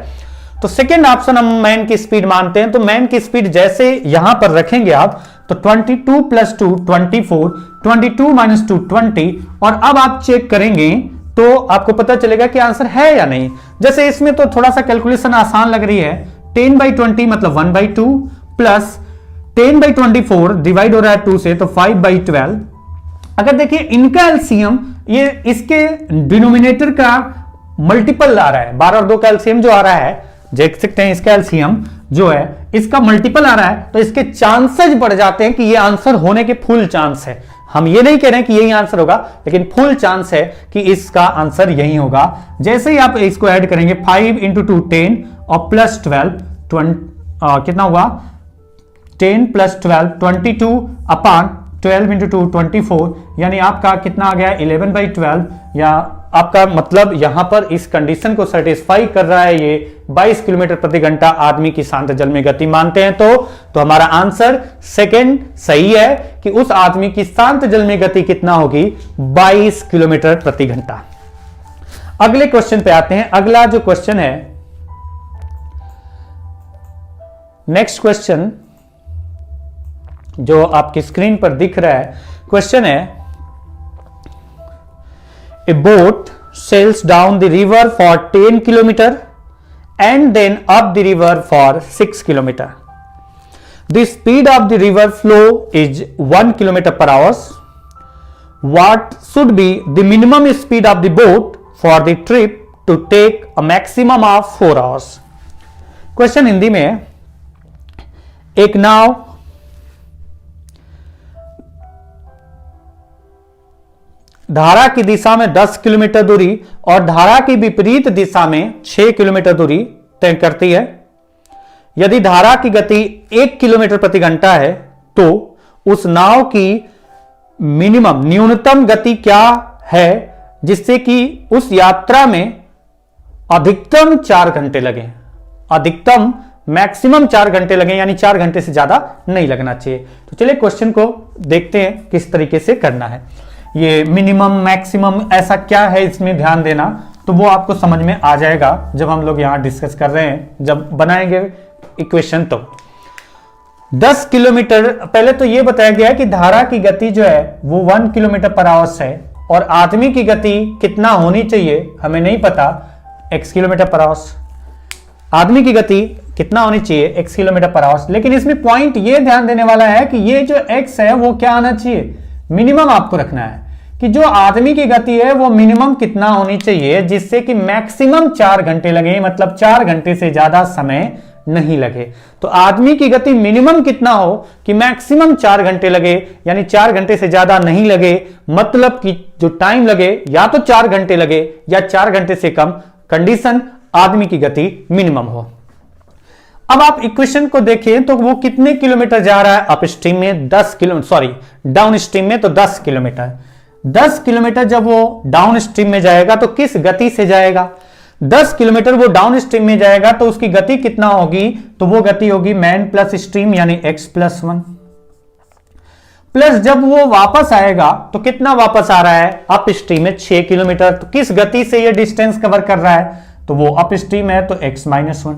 तो सेकेंड ऑप्शन हम मैन की स्पीड मानते हैं। तो मैन की स्पीड जैसे यहां पर रखेंगे आप तो 22 प्लस 2 24, 22 माइनस 2 20, और अब आप चेक करेंगे तो आपको पता चलेगा कि आंसर है या नहीं। जैसे इसमें तो थोड़ा सा कैलकुलेशन आसान लग रही है, 10/20 मतलब 1/2 प्लस 10/24 डिवाइड हो रहा है 2 से तो 5/12। अगर देखिए इनका एलसीएम ये इसके डिनोमिनेटर का मल्टीपल आ रहा है, 12 और 2 का एलसीएम जो आ रहा है, देख सकते हैं इसका एलसीएम जो है इसका मल्टीपल आ रहा है, तो इसके चांसेस बढ़ जाते हैं कि ये आंसर होने के फुल चांस है। हम ये नहीं कह रहे हैं कि यही आंसर होगा, लेकिन फुल चांस है कि इसका आंसर यही होगा। जैसे ही आप इसको ऐड करेंगे 5 × 2 10 और प्लस 12 कितना हुआ 10 + 12 22/12 × 2 24, यानी आपका कितना आ गया 11/12, या आपका मतलब यहां पर इस कंडीशन को सेटिस्फाई कर रहा है। ये 22 किलोमीटर प्रति घंटा आदमी की शांत जल में गति मानते हैं तो हमारा आंसर सेकंड सही है कि उस आदमी की शांत जल में गति कितना होगी 22 किलोमीटर प्रति घंटा। अगले क्वेश्चन पे आते हैं। अगला जो क्वेश्चन है, नेक्स्ट क्वेश्चन जो आपकी स्क्रीन पर दिख रहा है, क्वेश्चन है A boat sails down the river for 10 km and then up the river for 6 km. The speed of the river flow is 1 km/h. What should be the minimum speed of the boat for the trip to take a maximum of 4 hours? Question Hindi में, एक नाव धारा की दिशा में 10 kilometre दूरी और धारा की विपरीत दिशा में 6 किलोमीटर दूरी तय करती है। यदि धारा की गति 1 किलोमीटर प्रति घंटा है तो उस नाव की मिनिमम न्यूनतम गति क्या है जिससे कि उस यात्रा में अधिकतम 4 घंटे लगे, अधिकतम मैक्सिमम 4 घंटे लगे, यानी 4 घंटे से ज्यादा नहीं लगना चाहिए। तो चलिए क्वेश्चन को देखते हैं किस तरीके से करना है। ये मिनिमम मैक्सिमम ऐसा क्या है, इसमें ध्यान देना, तो वो आपको समझ में आ जाएगा जब हम लोग यहां डिस्कस कर रहे हैं, जब बनाएंगे इक्वेशन। तो 10 किलोमीटर, पहले तो ये बताया गया है कि धारा की गति जो है वो 1 किलोमीटर पर आवर है, और आदमी की गति कितना होनी चाहिए हमें नहीं पता, x किलोमीटर पर आवर। आदमी की गति कितना होनी चाहिए, x किलोमीटर पर आवर। लेकिन इसमें पॉइंट ये ध्यान देने वाला है कि ये जो x है वो क्या आना चाहिए, मिनिमम आपको रखना है कि जो आदमी की गति है वो मिनिमम कितना होनी चाहिए जिससे कि मैक्सिमम 4 घंटे लगे, मतलब 4 घंटे से ज्यादा समय नहीं लगे। तो आदमी की गति मिनिमम कितना हो कि मैक्सिमम 4 घंटे लगे, यानी 4 घंटे से ज्यादा नहीं लगे, मतलब कि जो टाइम लगे या तो 4 घंटे लगे या 4 घंटे से कम, कंडीशन आदमी की गति मिनिमम हो। अब आप इक्वेशन को देखें तो वो कितने किलोमीटर जा रहा है अप स्ट्रीम में, 10 किलोमीटर, सॉरी डाउन स्ट्रीम में तो 10 किलोमीटर। 10 किलोमीटर जब वो डाउन स्ट्रीम में जाएगा तो किस गति से जाएगा, 10 किलोमीटर वो डाउन स्ट्रीम में जाएगा तो उसकी गति कितना होगी, तो वो गति होगी मैन प्लस स्ट्रीम यानी x+1, प्लस जब वो वापस आएगा तो कितना वापस आ रहा है अप स्ट्रीम में 6 किलोमीटर। तो किस गति से ये डिस्टेंस कवर कर रहा है, तो वो अप स्ट्रीम है तो x-1।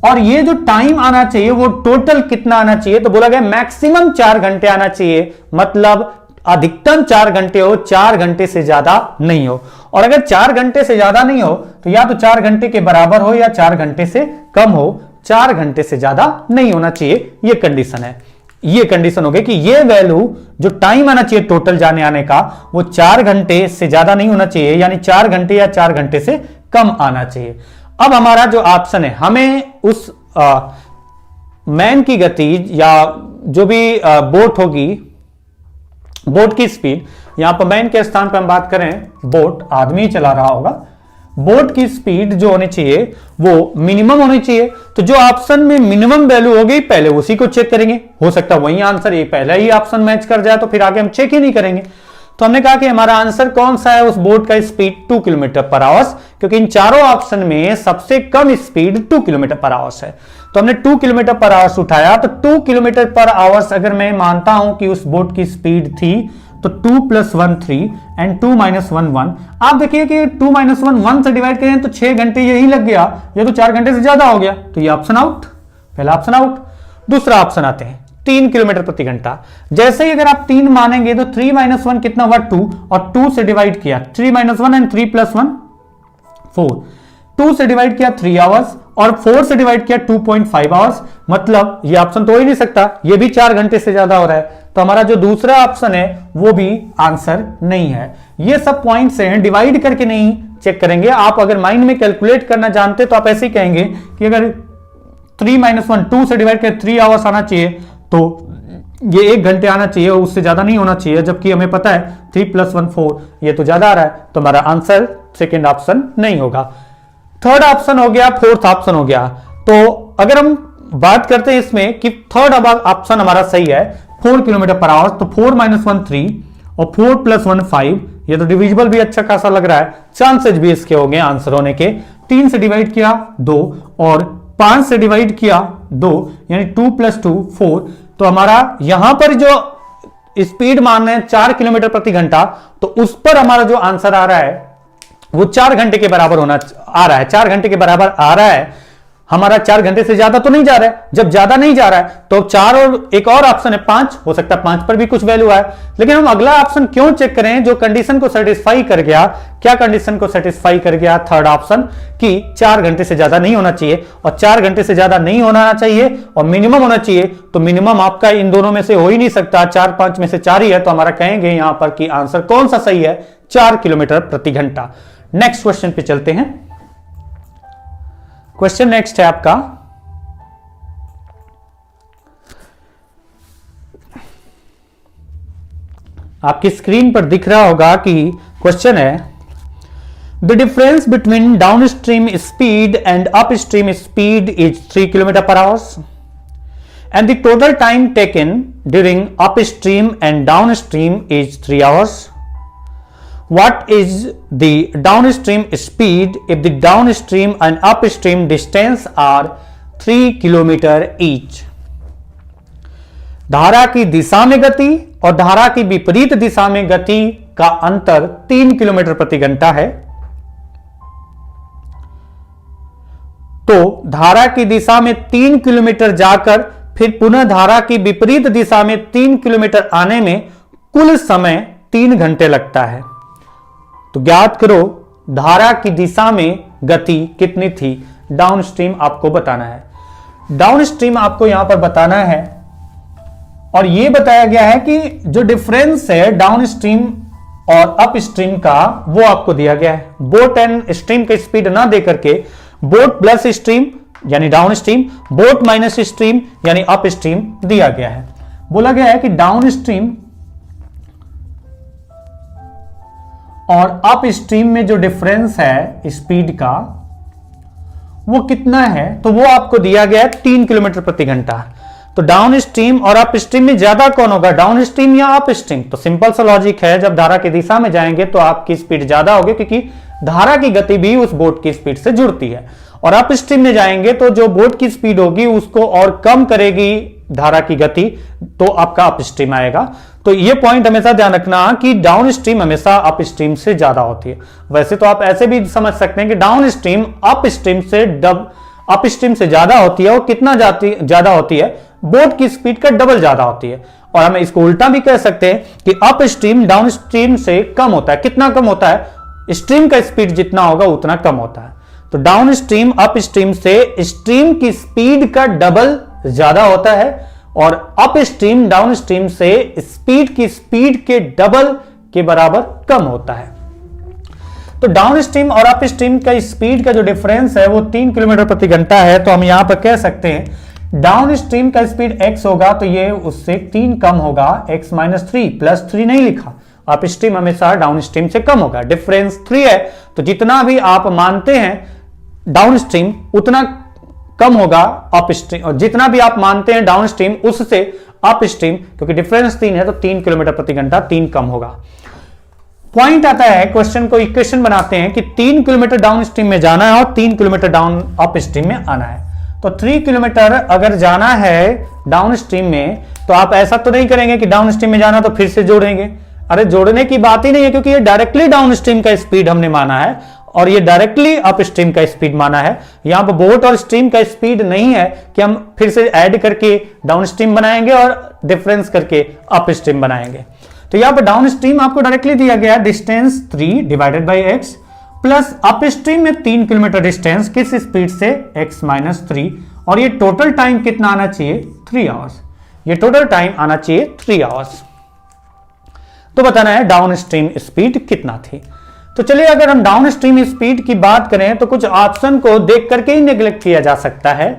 और ये जो टाइम आना चाहिए वो टोटल कितना आना चाहिए, तो बोला गया मैक्सिमम 4 घंटे आना चाहिए, मतलब अधिकतम 4 घंटे हो, 4 घंटे से ज्यादा नहीं हो। और अगर 4 घंटे से ज्यादा नहीं हो तो या तो 4 घंटे के बराबर हो या 4 घंटे से कम हो, 4 घंटे से ज्यादा नहीं होना चाहिए, ये कंडीशन है। ये कंडीशन हो गई कि ये वैल्यू जो टाइम आना चाहिए टोटल जाने आने का वो 4 घंटे से ज्यादा नहीं होना चाहिए, यानी 4 घंटे या 4 घंटे से कम आना चाहिए। अब हमारा जो ऑप्शन है, हमें उस मैन की गति या जो भी बोट होगी, बोट की स्पीड, यहां पर मैन के स्थान पर हम बात करें, बोट आदमी चला रहा होगा, बोट की स्पीड जो होनी चाहिए वो मिनिमम होनी चाहिए। तो जो ऑप्शन में मिनिमम वैल्यू होगी पहले उसी को चेक करेंगे, हो सकता है वही आंसर ये पहला ही ऑप्शन मैच कर जाए, तो फिर आगे हम चेक ही नहीं करेंगे। तो हमने कहा कि हमारा आंसर कौन सा है, उस बोट का स्पीड 2 किलोमीटर पर आवर, क्योंकि इन चारों ऑप्शन में सबसे कम स्पीड 2 किलोमीटर पर आवर है। तो हमने 2 किलोमीटर पर आवर उठाया, तो 2 किलोमीटर पर आवर अगर मैं मानता हूं कि उस बोट की स्पीड थी, तो 2 + 1 3 एंड 2 - 1 1। आप देखिए कि 2 - 1 1 से डिवाइड करें तो 6 घंटे यही लग गया, ये तो 4 घंटे से ज्यादा हो गया, तो ये ऑप्शन आउट, पहला ऑप्शन आउट। दूसरा ऑप्शन आते हैं 3 किलोमीटर प्रति घंटा। जैसे ही अगर आप 3 मानेंगे तो 3 - 1 कितना हुआ 2, और 2 से डिवाइड किया 3 - 1 एंड 3 + 1 4, 2 से डिवाइड किया 3 आवर्स और 4 से डिवाइड किया 2.5 आवर्स, मतलब ये ऑप्शन तो हो ही नहीं सकता, ये भी 4 घंटे से ज्यादा हो रहा है। तो हमारा जो दूसरा ऑप्शन है वो भी आंसर नहीं है। ये सब पॉइंट्स हैं, डिवाइड करके नहीं चेक करेंगे। आप अगर माइंड में कैलकुलेट करना जानते तो आप ऐसे ही कहेंगे कि अगर 3 - 1 2 से डिवाइड कर 3 आवर्स आना चाहिए तो ये 1 घंटे आना चाहिए, उससे ज्यादा नहीं होना चाहिए, जबकि हमें पता है 3 + 1 4, ये तो ज्यादा आ रहा है, तो हमारा आंसर सेकेंड ऑप्शन नहीं होगा। थर्ड ऑप्शन हो गया, फोर्थ ऑप्शन हो गया। तो अगर हम बात करते हैं इसमें कि थर्ड ऑप्शन हमारा सही है 4 किलोमीटर पर आवर, तो 4 - 1 3 और 4 + 1 5, ये तो डिविजिबल भी अच्छा खासा लग रहा है, चांसेस भी इसके हो गए आंसर होने के। 3 से डिवाइड किया 2 और 5 से डिवाइड किया 2, यानी 2 + 2 4। तो हमारा यहां पर जो स्पीड मान रहे हैं 4 किलोमीटर प्रति घंटा, तो उस पर हमारा जो आंसर आ रहा है वो 4 घंटे के बराबर आ रहा है, 4 घंटे के बराबर आ रहा है। हमारा 4 घंटे से ज्यादा तो नहीं जा रहा है, जब ज्यादा नहीं जा रहा है तो 4 और एक और ऑप्शन है 5, हो सकता है 5 पर भी कुछ वैल्यू आए। लेकिन हम अगला ऑप्शन क्यों चेक करें जो कंडीशन को सेटिस्फाई कर गया। क्या कंडीशन को सेटिस्फाई कर गया? थर्ड ऑप्शन कि 4 घंटे से ज्यादा नहीं होना चाहिए, और 4 घंटे से ज्यादा नहीं होना चाहिए और मिनिमम होना चाहिए। तो मिनिमम आपका इन दोनों में से हो ही नहीं सकता, 4 5 में से 4 ही है, तो हमारा कहेंगे यहां पर कि आंसर कौन सा सही है, 4 किलोमीटर प्रति घंटा। नेक्स्ट क्वेश्चन पे चलते हैं। क्वेश्चन नेक्स्ट है आपका, आपकी स्क्रीन पर दिख रहा होगा कि क्वेश्चन है the difference between down stream speed and up stream speed is 3 kilometre per hour and the total time taken during upstream and downstream is 3 hours. What is the downstream speed if the downstream and upstream distance are 3 kilometre each? धारा की दिशा में गति और धारा की विपरीत दिशा में गति का अंतर 3 किलोमीटर प्रति घंटा है। तो धारा की दिशा में 3 किलोमीटर जाकर फिर पुनः धारा की विपरीत दिशा में 3 किलोमीटर आने में कुल समय 3 घंटे लगता है। तो ज्ञात करो धारा की दिशा में गति कितनी थी। डाउनस्ट्रीम आपको बताना है, डाउनस्ट्रीम आपको यहां पर बताना है। और यह बताया गया है कि जो डिफरेंस है डाउनस्ट्रीम और अपस्ट्रीम का वो आपको दिया गया है। बोट एंड स्ट्रीम का स्पीड ना दे करके बोट प्लस स्ट्रीम यानी डाउनस्ट्रीम, बोट माइनस स्ट्रीम यानी अपस्ट्रीम दिया गया है। बोला गया है कि डाउनस्ट्रीम और अपस्ट्रीम में जो डिफरेंस है स्पीड का वो कितना है, तो वो आपको दिया गया है 3 किलोमीटर प्रति घंटा। तो डाउन स्ट्रीम और अप स्ट्रीम में ज्यादा कौन होगा, डाउन स्ट्रीम या अप स्ट्रीम? तो सिंपल सा लॉजिक है, जब धारा की दिशा में जाएंगे तो आपकी स्पीड ज्यादा होगी, क्योंकि धारा की गति भी उस बोट की स्पीड से जुड़ती है। और अप स्ट्रीम में जाएंगे तो जो बोट की स्पीड होगी उसको और कम करेगी धारा की गति, तो आपका अप स्ट्रीम आएगा। तो ये पॉइंट हमेशा ध्यान रखना कि डाउन स्ट्रीम हमेशा अप स्ट्रीम से ज्यादा होती है। वैसे तो आप ऐसे भी समझ सकते हैं कि डाउन स्ट्रीम अप स्ट्रीम से अप स्ट्रीम से ज्यादा होती है। और कितना ज्यादा होती है, बोट की स्पीड का डबल ज्यादा होती है। और हम इसको उल्टा भी कह सकते हैं कि अप स्ट्रीम डाउन स्ट्रीम से कम होता है। कितना कम होता है, स्ट्रीम का स्पीड जितना होगा उतना कम होता है। तो डाउन स्ट्रीम अप स्ट्रीम से स्ट्रीम की स्पीड का डबल ज्यादा होता है और अप स्ट्रीम डाउन स्ट्रीम से स्पीड की स्पीड के डबल के बराबर कम होता है। तो डाउन स्ट्रीम और अप स्ट्रीम का स्पीड का जो डिफरेंस है वो 3 किलोमीटर प्रति घंटा है। तो हम यहां पर कह सकते हैं डाउन स्ट्रीम का स्पीड x होगा तो ये उससे 3 कम होगा, x माइनस 3 प्लस 3 नहीं लिखा। अप स्ट्रीम हमेशा डाउन स्ट्रीम से कम होगा, डिफरेंस 3 है। तो जितना भी आप मानते हैं डाउन स्ट्रीम उतना कम होगा अप स्ट्रीम, और जितना भी आप मानते हैं डाउन स्ट्रीम उससे अप स्ट्रीम, क्योंकि डिफरेंस 3 है तो 3 किलोमीटर प्रति घंटा 3 कम होगा। पॉइंट आता है, क्वेश्चन को इक्वेशन बनाते हैं कि 3 किलोमीटर डाउन स्ट्रीम में जाना है और 3 किलोमीटर डाउन अप स्ट्रीम में आना है। तो 3 किलोमीटर अगर जाना है डाउन स्ट्रीम में तो आप ऐसा तो नहीं करेंगे कि डाउन स्ट्रीम में जाना तो फिर से जोड़ेंगे। अरे जोड़ने की बात ही नहीं है, क्योंकि ये डायरेक्टली डाउन स्ट्रीम का स्पीड हमने माना है और ये डायरेक्टली अप स्ट्रीम का स्पीड माना है। यहां पर बोट और स्ट्रीम का स्पीड नहीं है कि हम फिर से ऐड करके डाउन स्ट्रीम बनाएंगे और डिफरेंस करके अप स्ट्रीम बनाएंगे। तो यहां पर डाउन स्ट्रीम आपको डायरेक्टली दिया गया है distance 3 divided by x plus up stream में 3 किलोमीटर डिस्टेंस किस स्पीड से, x माइनस 3, और ये टोटल टाइम कितना आना चाहिए, 3 आवर्स। ये टोटल टाइम आना चाहिए 3 आवर्स। तो बताना है डाउन स्ट्रीम स्पीड कितना थी। तो चलिए अगर हम डाउन स्ट्रीम स्पीड की बात करें तो कुछ ऑप्शन को देख करके ही नेग्लेक्ट किया जा सकता है।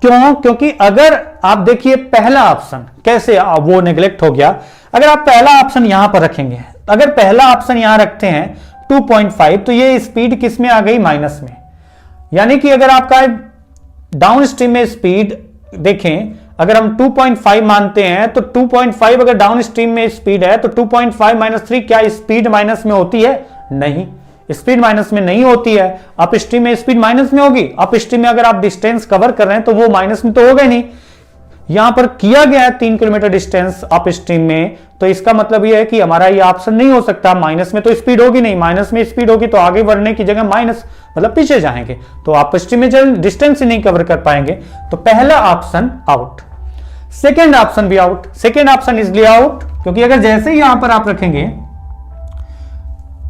क्यों? क्योंकि अगर आप देखिए पहला ऑप्शन कैसे वो नेग्लेक्ट हो गया। अगर आप पहला ऑप्शन यहां पर रखेंगे, अगर पहला ऑप्शन यहां रखते हैं 2.5 तो ये स्पीड किस में आ गई, माइनस में। यानी कि अगर आपका डाउन स्ट्रीम में स्पीड देखें, अगर हम 2.5 मानते हैं तो 2.5 अगर डाउन स्ट्रीम में स्पीड है तो 2.5 माइनस 3 क्या स्पीड माइनस में होती है? नहीं, स्पीड माइनस में नहीं होती है। अप स्ट्रीम में स्पीड माइनस में होगी। अप स्ट्रीम में अगर आप डिस्टेंस कवर कर रहे हैं तो वो माइनस में तो होगा ही नहीं। यहां पर किया गया है 3 किलोमीटर डिस्टेंस अप स्ट्रीम में, तो इसका मतलब यह है कि हमारा ये ऑप्शन नहीं हो सकता। माइनस में तो स्पीड होगी नहीं, माइनस में स्पीड होगी तो आगे बढ़ने की जगह माइनस मतलब पीछे जाएंगे, तो अप स्ट्रीम में डिस्टेंस ही नहीं कवर कर पाएंगे। तो पहला ऑप्शन आउट। सेकेंड ऑप्शन भी आउट। सेकेंड ऑप्शन इसलिए आउट क्योंकि अगर जैसे ही यहां पर आप रखेंगे,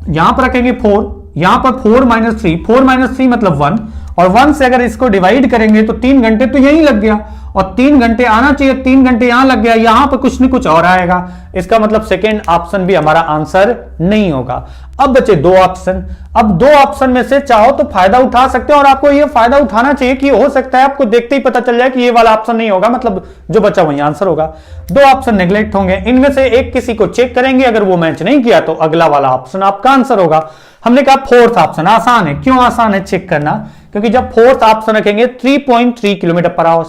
यहां पर रखेंगे 4, यहां पर 4 माइनस 3, 4 माइनस 3 मतलब 1, और 1 से अगर इसको डिवाइड करेंगे तो 3 घंटे तो यहीं लग गया, और 3 घंटे आना चाहिए, 3 घंटे यहां लग गया, यहां पर कुछ न कुछ और आएगा। इसका मतलब सेकेंड ऑप्शन भी हमारा आंसर नहीं होगा। अब बचे 2 ऑप्शन। अब 2 ऑप्शन में से चाहो तो फायदा उठा सकते हो, और आपको यह फायदा उठाना चाहिए कि हो सकता है आपको देखते ही पता चल जाए कि ये वाला ऑप्शन नहीं होगा, मतलब जो बचा वही आंसर होगा। 2 ऑप्शन नेग्लेक्ट होंगे, इनमें से एक किसी को चेक करेंगे, अगर वो मैच नहीं किया तो अगला वाला ऑप्शन आपका आंसर होगा। हमने कहा फोर्थ ऑप्शन आसान है। क्यों आसान है चेक करना? क्योंकि जब फोर्थ ऑप्शन रखेंगे 3.3 किलोमीटर पर आवर,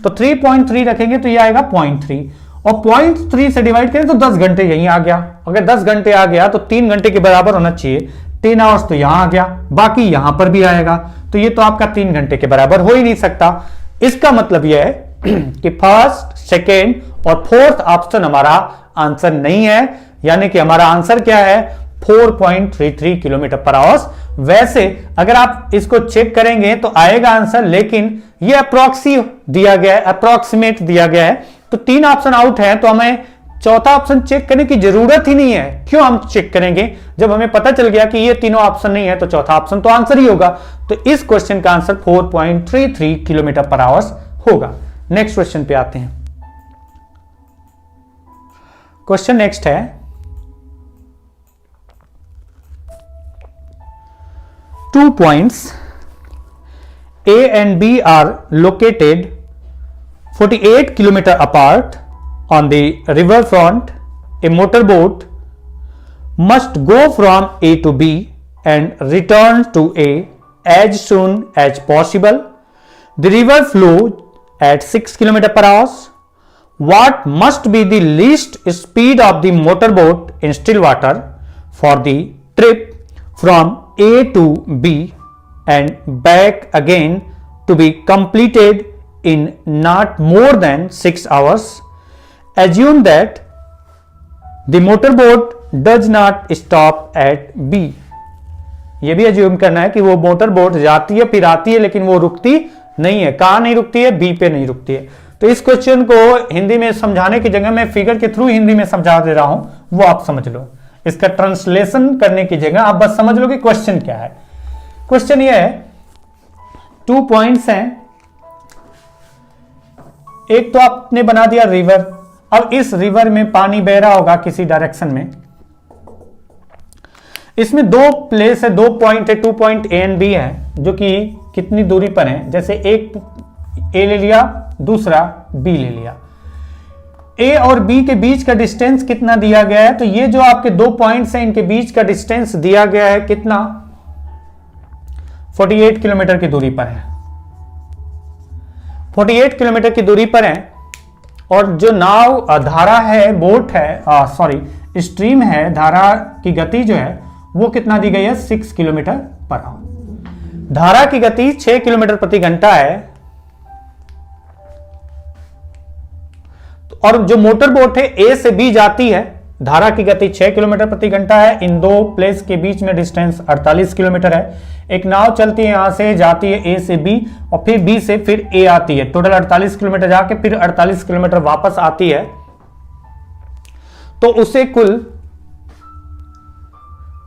तो 3.3 रखेंगे तो ये आएगा 0.3, और 0.3 से डिवाइड करें तो 10 घंटे यहीं आ गया। अगर 10 घंटे आ गया तो 3 घंटे के बराबर होना चाहिए, 10 आवर्स तो यहां आ गया, बाकी यहां पर भी आएगा, तो ये तो आपका 3 घंटे के बराबर हो ही नहीं सकता। इसका मतलब यह है कि फर्स्ट, सेकेंड और फोर्थ ऑप्शन हमारा आंसर नहीं है, यानी कि हमारा आंसर क्या है 4.33 किलोमीटर पर आवर। वैसे अगर आप इसको चेक करेंगे तो आएगा आंसर, लेकिन ये अप्रोक्सी दिया गया है, अप्रोक्सीमेट दिया गया है, तो 3 ऑप्शन आउट है, तो हमें चौथा ऑप्शन चेक करने की जरूरत ही नहीं है। क्यों हम चेक करेंगे जब हमें पता चल गया कि ये तीनों ऑप्शन नहीं है, तो चौथा ऑप्शन तो आंसर ही होगा। तो इस क्वेश्चन का आंसर 4.33 किलोमीटर पर आवर होगा। नेक्स्ट क्वेश्चन पे आते हैं। क्वेश्चन नेक्स्ट है, two points A and B are located 48 kilometer apart on the river front. A motorboat must go from A to B and return to A as soon as possible. The river flows at 6 km per hour. What must be the least speed of the motorboat in still water for the trip from A to B and back again to be completed in not more than 6 hours? Assume that the motorboat does not stop at B. ये भी assume करना है कि वो motor boat जाती है फिर आती है, लेकिन वो रुकती नहीं है। कहां नहीं रुकती है? बी पे नहीं रुकती है। तो इस क्वेश्चन को हिंदी में समझाने की जगह मैं फिगर के थ्रू हिंदी में समझा दे रहा हूं, वो आप समझ लो। इसका ट्रांसलेशन करने की जगह आप बस समझ लो कि क्वेश्चन क्या है। क्वेश्चन ये है, 2 पॉइंट्स हैं, एक तो आपने बना दिया रिवर। अब इस रिवर में पानी बह रहा होगा किसी डायरेक्शन में, इसमें 2 प्लेस है, 2 पॉइंट है, 2 पॉइंट ए एंड बी है, जो कि कितनी दूरी पर है। जैसे एक ए ले लिया, दूसरा बी ले लिया। ए और बी के बीच का डिस्टेंस कितना दिया गया है? तो ये जो आपके 2 पॉइंट्स हैं, इनके बीच का डिस्टेंस दिया गया है कितना? 48 किलोमीटर की दूरी पर है। 48 किलोमीटर की दूरी पर है, और जो नाव धारा है, बोट है, सॉरी स्ट्रीम है, धारा की गति जो है वो कितना दी गई है? 6 किलोमीटर पर आवर। धारा की गति 6 किलोमीटर प्रति घंटा है, और जो मोटर बोट है ए से बी जाती है, धारा की गति 6 किलोमीटर प्रति घंटा है। इन 2 प्लेस के बीच में डिस्टेंस 48 किलोमीटर है। एक नाव चलती है, यहां से जाती है ए से बी, और फिर बी से फिर ए आती है, टोटल 48 किलोमीटर जाके फिर 48 किलोमीटर वापस आती है, तो उसे कुल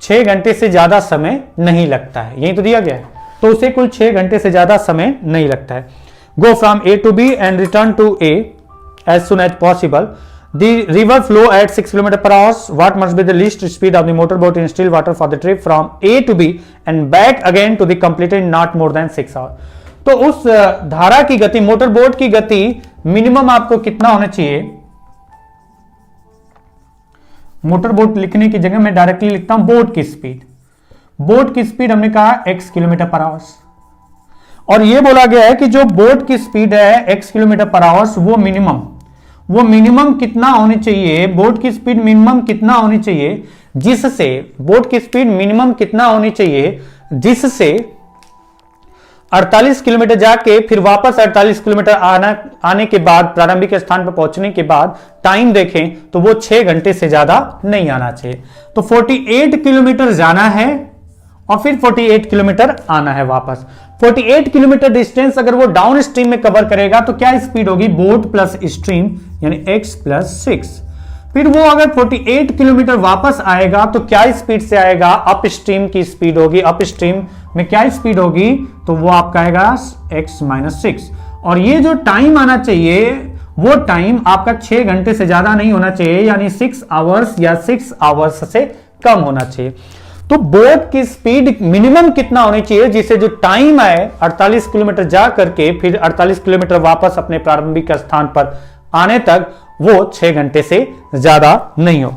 6 घंटे से ज्यादा समय नहीं लगता है। यही तो दिया गया है, तो उसे कुल 6 घंटे से ज्यादा समय नहीं लगता है। Go from A to B and return to A as soon as possible. The river flow at 6 km per hour. What must be the least speed of the motorboat in still water for the trip from A to B and back again to the completed not more than 6 hours. तो उस धारा की गति, motorboat की गति minimum आपको कितना होना चाहिए? मोटरबोट लिखने की जगह मैं डायरेक्टली लिखता हूं बोट की स्पीड। बोट की स्पीड हमने कहा x किलोमीटर पर आवर, और ये बोला गया है कि जो बोट की स्पीड है x किलोमीटर पर आवर, वो मिनिमम कितना होनी चाहिए? बोट की स्पीड मिनिमम कितना होनी चाहिए जिससे, बोट की स्पीड मिनिमम कितना होनी चाहिए जिससे 48 किलोमीटर जाके फिर वापस 48 किलोमीटर आने के बाद, प्रारंभिक स्थान पर पहुंचने के बाद टाइम देखें तो वो 6 घंटे से ज्यादा नहीं आना चाहिए। तो 48 किलोमीटर जाना है और फिर 48 किलोमीटर आना है वापस। 48 किलोमीटर डिस्टेंस अगर वो डाउन स्ट्रीम में कवर करेगा तो क्या स्पीड होगी? बोट प्लस स्ट्रीम यानी x प्लस 6। फिर वो अगर 48 किलोमीटर वापस आएगा तो क्या स्पीड से आएगा? अप स्ट्रीम की स्पीड होगी। अप स्ट्रीम में क्या स्पीड होगी? तो वो आपका आएगा x माइनस 6। और ये जो टाइम आना चाहिए वो टाइम आपका 6 घंटे से ज्यादा नहीं होना चाहिए, यानी 6 आवर्स या 6 आवर्स से कम होना चाहिए। तो बोट की स्पीड मिनिमम कितना होनी चाहिए जिससे जो टाइम आए 48 किलोमीटर जा करके फिर 48 किलोमीटर वापस अपने प्रारंभिक स्थान पर आने तक वो 6 घंटे से ज्यादा नहीं हो।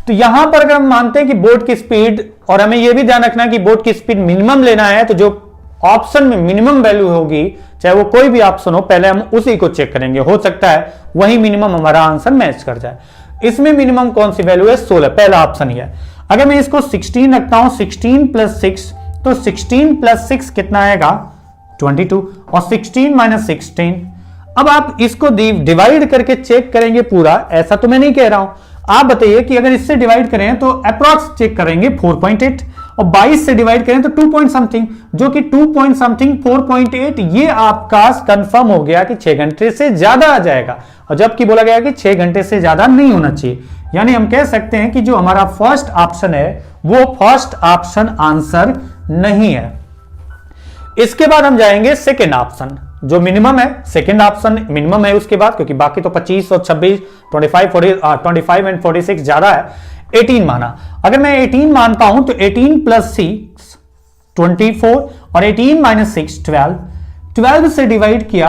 तो यहां पर अगर हम मानते हैं कि बोट की स्पीड, और हमें यह भी ध्यान रखना है कि बोट की स्पीड मिनिमम लेना है, तो जो ऑप्शन में मिनिमम वैल्यू होगी, चाहे वो कोई भी ऑप्शन हो, पहले हम उसी को चेक करेंगे, हो सकता है वही मिनिमम हमारा आंसर मैच कर जाए। इसमें मिनिमम कौन सी वैल्यू है? 16, पहला ऑप्शन ही है। अगर मैं इसको 16 रखता हूं, 16 प्लस 6, तो 16 प्लस 6 कितना आएगा? 22, और 16 माइनस 16। अब आप इसको डिवाइड करके चेक करेंगे पूरा, ऐसा तो मैं नहीं कह रहा हूं, आप बताइए कि अगर इससे डिवाइड करें तो अप्रॉक्स चेक करेंगे 4.8, और 22 से डिवाइड करें तो 2 पॉइंट समथिंग, जो कि 2 पॉइंट समथिंग 4.8, ये आपका कंफर्म हो गया कि 6 घंटे से ज्यादा आ जाएगा, और जबकि बोला गया कि 6 घंटे से ज्यादा नहीं होना चाहिए। यानी हम कह सकते हैं कि जो हमारा फर्स्ट ऑप्शन है वो फर्स्ट ऑप्शन आंसर नहीं है। इसके बाद हम जाएंगे सेकेंड ऑप्शन, जो मिनिमम है, सेकेंड ऑप्शन मिनिमम है उसके बाद, क्योंकि बाकी तो 25 और 26, 25 एंड 46 ज्यादा है। 18 माना, अगर मैं 18 मानता हूं तो 18 प्लस 6 24, और 18 माइनस 6 12, 12 से डिवाइड किया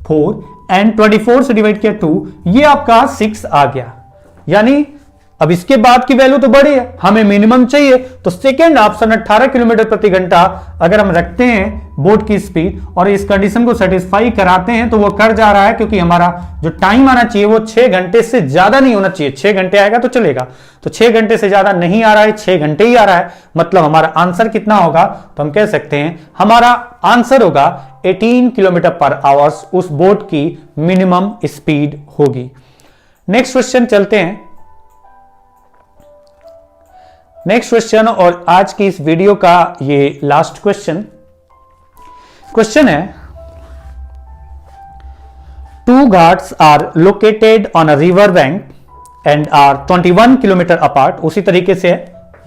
4 एंड 24 से डिवाइड किया 2, ये आपका 6 आ गया। यानी अब इसके बाद की वैल्यू तो बड़ी है, हमें मिनिमम चाहिए, तो सेकेंड ऑप्शन 18 किलोमीटर प्रति घंटा अगर हम रखते हैं बोट की स्पीड और इस कंडीशन को सेटिस्फाई कराते हैं तो वो कर जा रहा है, क्योंकि हमारा जो टाइम आना चाहिए वो 6 घंटे से ज्यादा नहीं होना चाहिए। 6 घंटे आएगा तो चलेगा, तो 6 घंटे से ज्यादा नहीं आ रहा है, 6 घंटे ही आ रहा है, मतलब हमारा आंसर कितना होगा? तो हम कह सकते हैं हमारा आंसर होगा 18 किलोमीटर पर आवर्स उस बोट की मिनिमम स्पीड होगी। नेक्स्ट क्वेश्चन चलते हैं, नेक्स्ट क्वेश्चन, और आज की इस वीडियो का ये लास्ट क्वेश्चन है, 2 ghats are located on a river bank and are 21 kilometre apart, उसी तरीके से है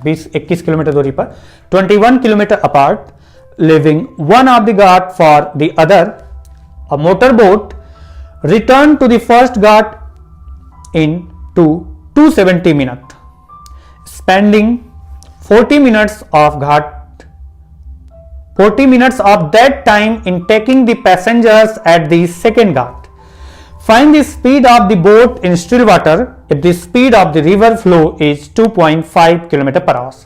20-21 किलोमीटर दूरी पर, 21 kilometre apart, leaving one of the ghat for the other, a motor boat return to the first ghat in 270 minutes, spending 40 minutes of that time in taking the passengers at the second ghat. Find the speed of the boat in still water if the speed of the river flow is 2.5 km per hour.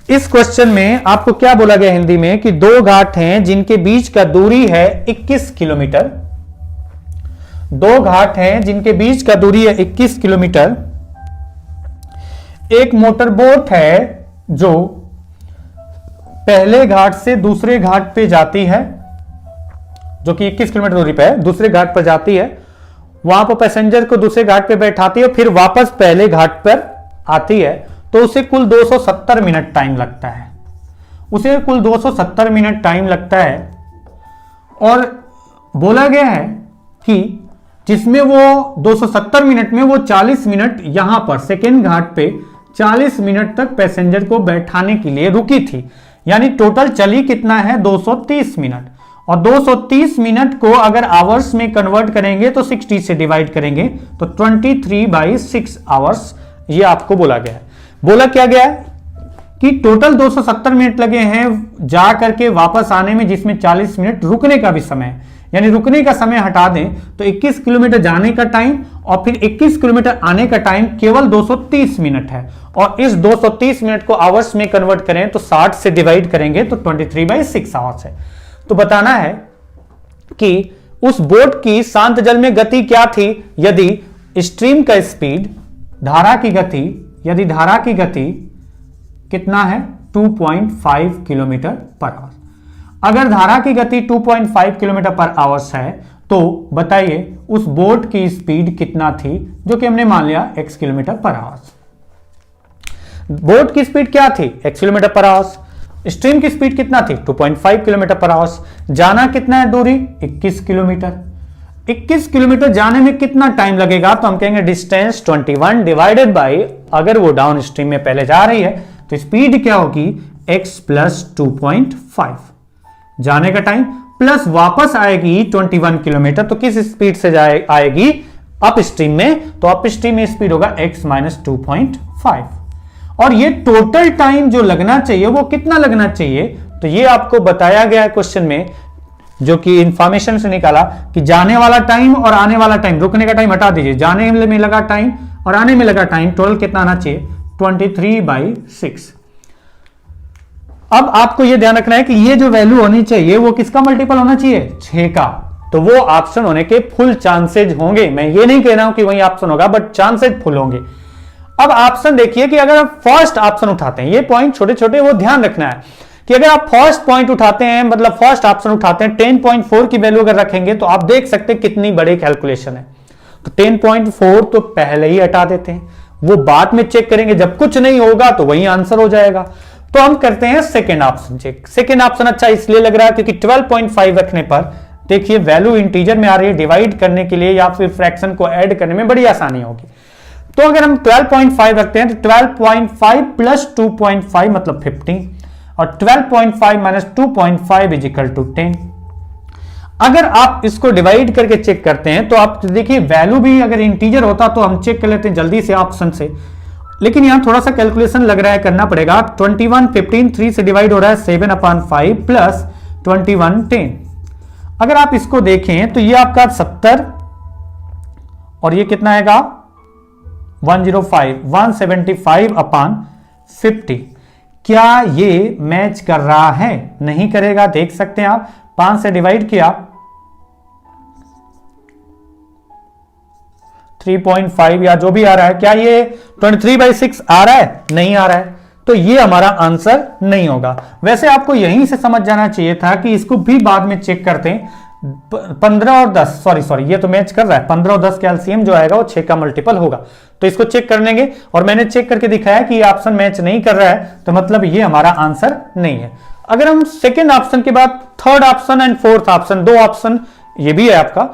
इस question में आपको क्या बोला गया हिंदी में कि 2 घाट हैं जिनके बीच का दूरी है 21 किलोमीटर, 2 घाट हैं जिनके बीच का दूरी है 21 किलोमीटर। एक मोटर बोट है जो पहले घाट से दूसरे घाट पे जाती है, जो कि 21 किलोमीटर दूरी पे है, दूसरे घाट पर जाती है, वहां पर पैसेंजर को दूसरे घाट पे बैठाती है, फिर वापस पहले घाट पर आती है, तो उसे कुल 270 मिनट टाइम लगता है, उसे कुल 270 मिनट टाइम लगता है। और बोला गया है कि जिसमें वो 270 मिनट में वो 40 मिनट यहां पर सेकेंड घाट पे 40 मिनट तक पैसेंजर को बैठाने के लिए रुकी थी, यानी टोटल चली कितना है 230 मिनट। और 230 मिनट को अगर आवर्स में कन्वर्ट करेंगे तो 60 से डिवाइड करेंगे तो 23/6 आवर्स ये आपको बोला गया है। बोला क्या गया है कि टोटल 270 मिनट लगे हैं जा करके वापस आने में, जिसमें 40 मिनट रुकने का भी समय है, यानी रुकने का समय हटा दें तो 21 किलोमीटर जाने का टाइम और फिर 21 किलोमीटर आने का टाइम केवल 230 मिनट है। और इस 230 मिनट को आवर्स में कन्वर्ट करें तो 60 से डिवाइड करेंगे तो 23/6 आवर्स है। तो बताना है कि उस बोट की शांत जल में गति क्या थी यदि स्ट्रीम का स्पीड, धारा की गति, यदि धारा की गति कितना है 2.5 किलोमीटर पर आवर। अगर धारा की गति 2.5 किलोमीटर पर आवर्स है तो बताइए उस बोट की स्पीड कितना थी, जो कि हमने मान लिया x किलोमीटर पर आवर्स। बोट की स्पीड क्या थी x किलोमीटर पर आवर्स, स्ट्रीम की स्पीड कितना थी 2.5 किलोमीटर पर आवर्स। जाना कितना है दूरी 21 किलोमीटर, 21 किलोमीटर जाने में कितना टाइम लगेगा, तो हम कहेंगे डिस्टेंस 21 डिवाइडेड बाई, अगर वो डाउन स्ट्रीम में पहले जा रही है तो स्पीड क्या होगी x प्लस 2.5, जाने का टाइम प्लस वापस आएगी 21 किलोमीटर, तो किस स्पीड से आएगी अप स्ट्रीम में, तो अप स्ट्रीम में स्पीड होगा x माइनस 2.5। और ये टोटल टाइम जो लगना चाहिए वो कितना लगना चाहिए, तो ये आपको बताया गया है क्वेश्चन में, जो कि इंफॉर्मेशन से निकाला कि जाने वाला टाइम और आने वाला टाइम, रुकने का टाइम हटा दीजिए, जाने में लगा टाइम और आने में लगा टाइम, टोटल कितना आना चाहिए 23/6। अब आपको यह ध्यान रखना है कि ये जो वैल्यू होनी चाहिए वो किसका मल्टीपल होना चाहिए, 6 का। तो वो ऑप्शन होने के फुल चांसेज होंगे। मैं ये नहीं कह रहा हूं कि वही ऑप्शन होगा, बट चांसेज फुल होंगे। अब ऑप्शन देखिए कि अगर आप फर्स्ट ऑप्शन उठाते हैं, ये पॉइंट छोटे छोटे वो ध्यान रखना है कि अगर आप फर्स्ट पॉइंट उठाते हैं, मतलब फर्स्ट ऑप्शन उठाते हैं, 10.4 की वैल्यू अगर रखेंगे तो आप देख सकते हैं कितनी बड़ी कैलकुलेशन है। तो 10.4 तो पहले ही हटा देते हैं, वो बाद में चेक करेंगे, जब कुछ नहीं होगा तो वही आंसर हो जाएगा। तो हम करते हैं second option check. Second option अच्छा इसलिए लग रहा है क्योंकि 12.5 रखने पर देखिए वैल्यू इंटीजर में आ रही है, डिवाइड करने के लिए या फिर फ्रैक्शन को ऐड करने में बड़ी आसानी होगी। तो अगर हम 12.5 रखते हैं तो 12.5 प्लस 2.5 मतलब 15 और 12.5 माइनस 2.5 इज इक्वल टू 10। अगर आप इसको डिवाइड करके चेक करते हैं तो आप देखिए वैल्यू भी अगर इंटीजर होता तो हम चेक कर लेते हैं जल्दी से ऑप्शन से, लेकिन यहां थोड़ा सा कैलकुलेशन लग रहा है, करना पड़ेगा। 21 15 3 से डिवाइड हो रहा है 7/5 प्लस 21 10। अगर आप इसको देखें तो ये आपका 70 और ये कितना आएगा 105 175/50। क्या ये मैच कर रहा है? नहीं करेगा, देख सकते हैं आप। 5 से डिवाइड किया 3.5 या जो भी आ रहा है, क्या ये 23/6 आ रहा है? नहीं आ रहा है, तो ये हमारा आंसर नहीं होगा। वैसे आपको यहीं से समझ जाना चाहिए था कि इसको भी बाद में चेक करते हैं। 15 और 10 सॉरी ये तो मैच कर रहा है। 15 और 10 का एलसीएम जो आएगा वो 6 का मल्टीपल होगा, तो इसको चेक कर लेंगे। और मैंने चेक करके दिखाया कि ये ऑप्शन मैच नहीं कर रहा है, तो मतलब ये हमारा आंसर नहीं है। अगर हम सेकेंड ऑप्शन के बाद third option and fourth option, दो ऑप्शन ये भी है आपका।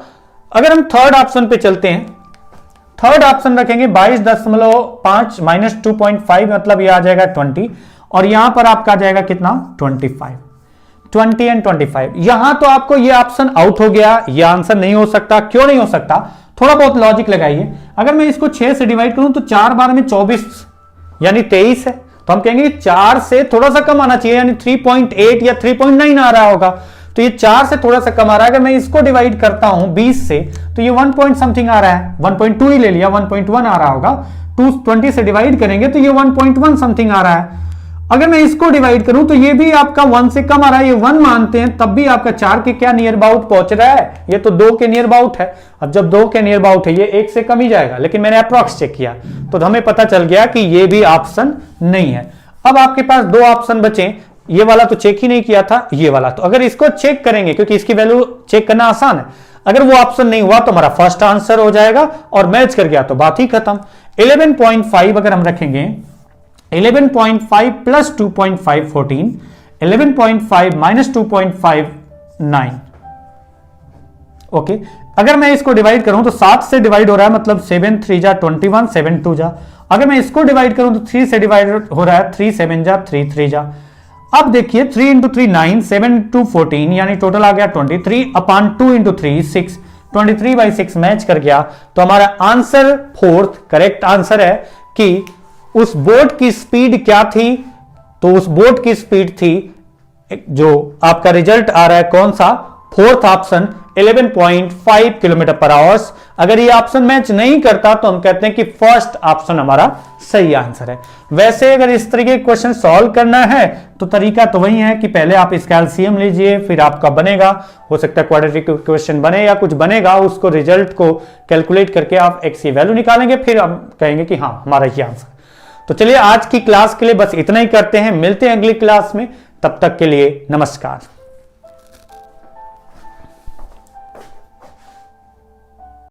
अगर हम थर्ड ऑप्शन पे चलते हैं, थर्ड ऑप्शन रखेंगे 22.5 माइनस 2.5 मतलब ये आ जाएगा 20 और यहां पर आपका आ जाएगा कितना 25। 20 एंड 25 यहां तो आपको ये ऑप्शन आउट हो गया, ये आंसर नहीं हो सकता। क्यों नहीं हो सकता? थोड़ा बहुत लॉजिक लगाइए। अगर मैं इसको 6 से डिवाइड करूं तो 4 बार में 24 यानी 23 है, तो हम कहेंगे 4 से थोड़ा सा कम आना चाहिए, यानी 3.8 या 3.9 आ रहा होगा। तो ये 4 से थोड़ा सा कम आ रहा है। अगर मैं इसको डिवाइड करता हूं 20 से तो ये 1 पॉइंट समथिंग आ रहा है, 1.2 ही ले लिया, 1.1 आ रहा होगा। 220 से डिवाइड करेंगे तो ये 1.1 समथिंग आ रहा है। अगर मैं इसको डिवाइड करूं तो ये भी आपका 1 से कम आ रहा है, ये 1 मानते हैं, तब भी आपका 4 के क्या नियर अबाउट पहुंच रहा है, ये तो 2 के नियर अबाउट है। अब जब 2 के नियर अबाउट है ये 1 से कम ही जाएगा, लेकिन मैंने अप्रॉक्स चेक किया तो हमें पता चल गया कि ये भी ऑप्शन नहीं है। अब आपके पास 2 ऑप्शन बचे, ये वाला तो चेक ही नहीं किया था, ये वाला। तो अगर इसको चेक करेंगे क्योंकि इसकी वैल्यू चेक करना आसान है, अगर वो ऑप्शन नहीं हुआ तो हमारा फर्स्ट आंसर हो जाएगा और मैच कर गया तो बात ही खत्म। 11.5 अगर हम रखेंगे, 11.5 प्लस 2.5 14, 11.5 माइनस 2.5 9। ओके, अगर मैं इसको डिवाइड करूं तो 7 से डिवाइड हो रहा है, मतलब 7 3 जा 21, 7 2 जा। अगर मैं इसको डिवाइड करूं तो 3 से डिवाइड हो रहा है, 3 7 जा 3 3 जा। अब देखिए 3 इंटू 3 9, 7 2 14 यानी टोटल आ गया 23/2 इंटू 3 6, 23/6 मैच कर गया। तो हमारा आंसर फोर्थ करेक्ट आंसर है कि उस बोट की स्पीड क्या थी, तो उस बोट की स्पीड थी, जो आपका रिजल्ट आ रहा है कौन सा, फोर्थ ऑप्शन 11.5 किलोमीटर पर आवर्स। अगर ये ऑप्शन मैच नहीं करता तो हम कहते हैं कि फर्स्ट ऑप्शन हमारा सही आंसर है। वैसे अगर इस तरीके के क्वेश्चन सॉल्व करना है तो तरीका तो वही है कि पहले आप इसका एलसीएम लीजिए, फिर आपका बनेगा, हो सकता है क्वाड्रेटिक क्वेश्चन बने या कुछ बनेगा, उसको रिजल्ट को कैलकुलेट करके आप एक्स की वैल्यू निकालेंगे, फिर हम कहेंगे कि हाँ हमारा ये आंसर। तो चलिए आज की क्लास के लिए बस इतना ही करते हैं, मिलते हैं अगली क्लास में, तब तक के लिए नमस्कार।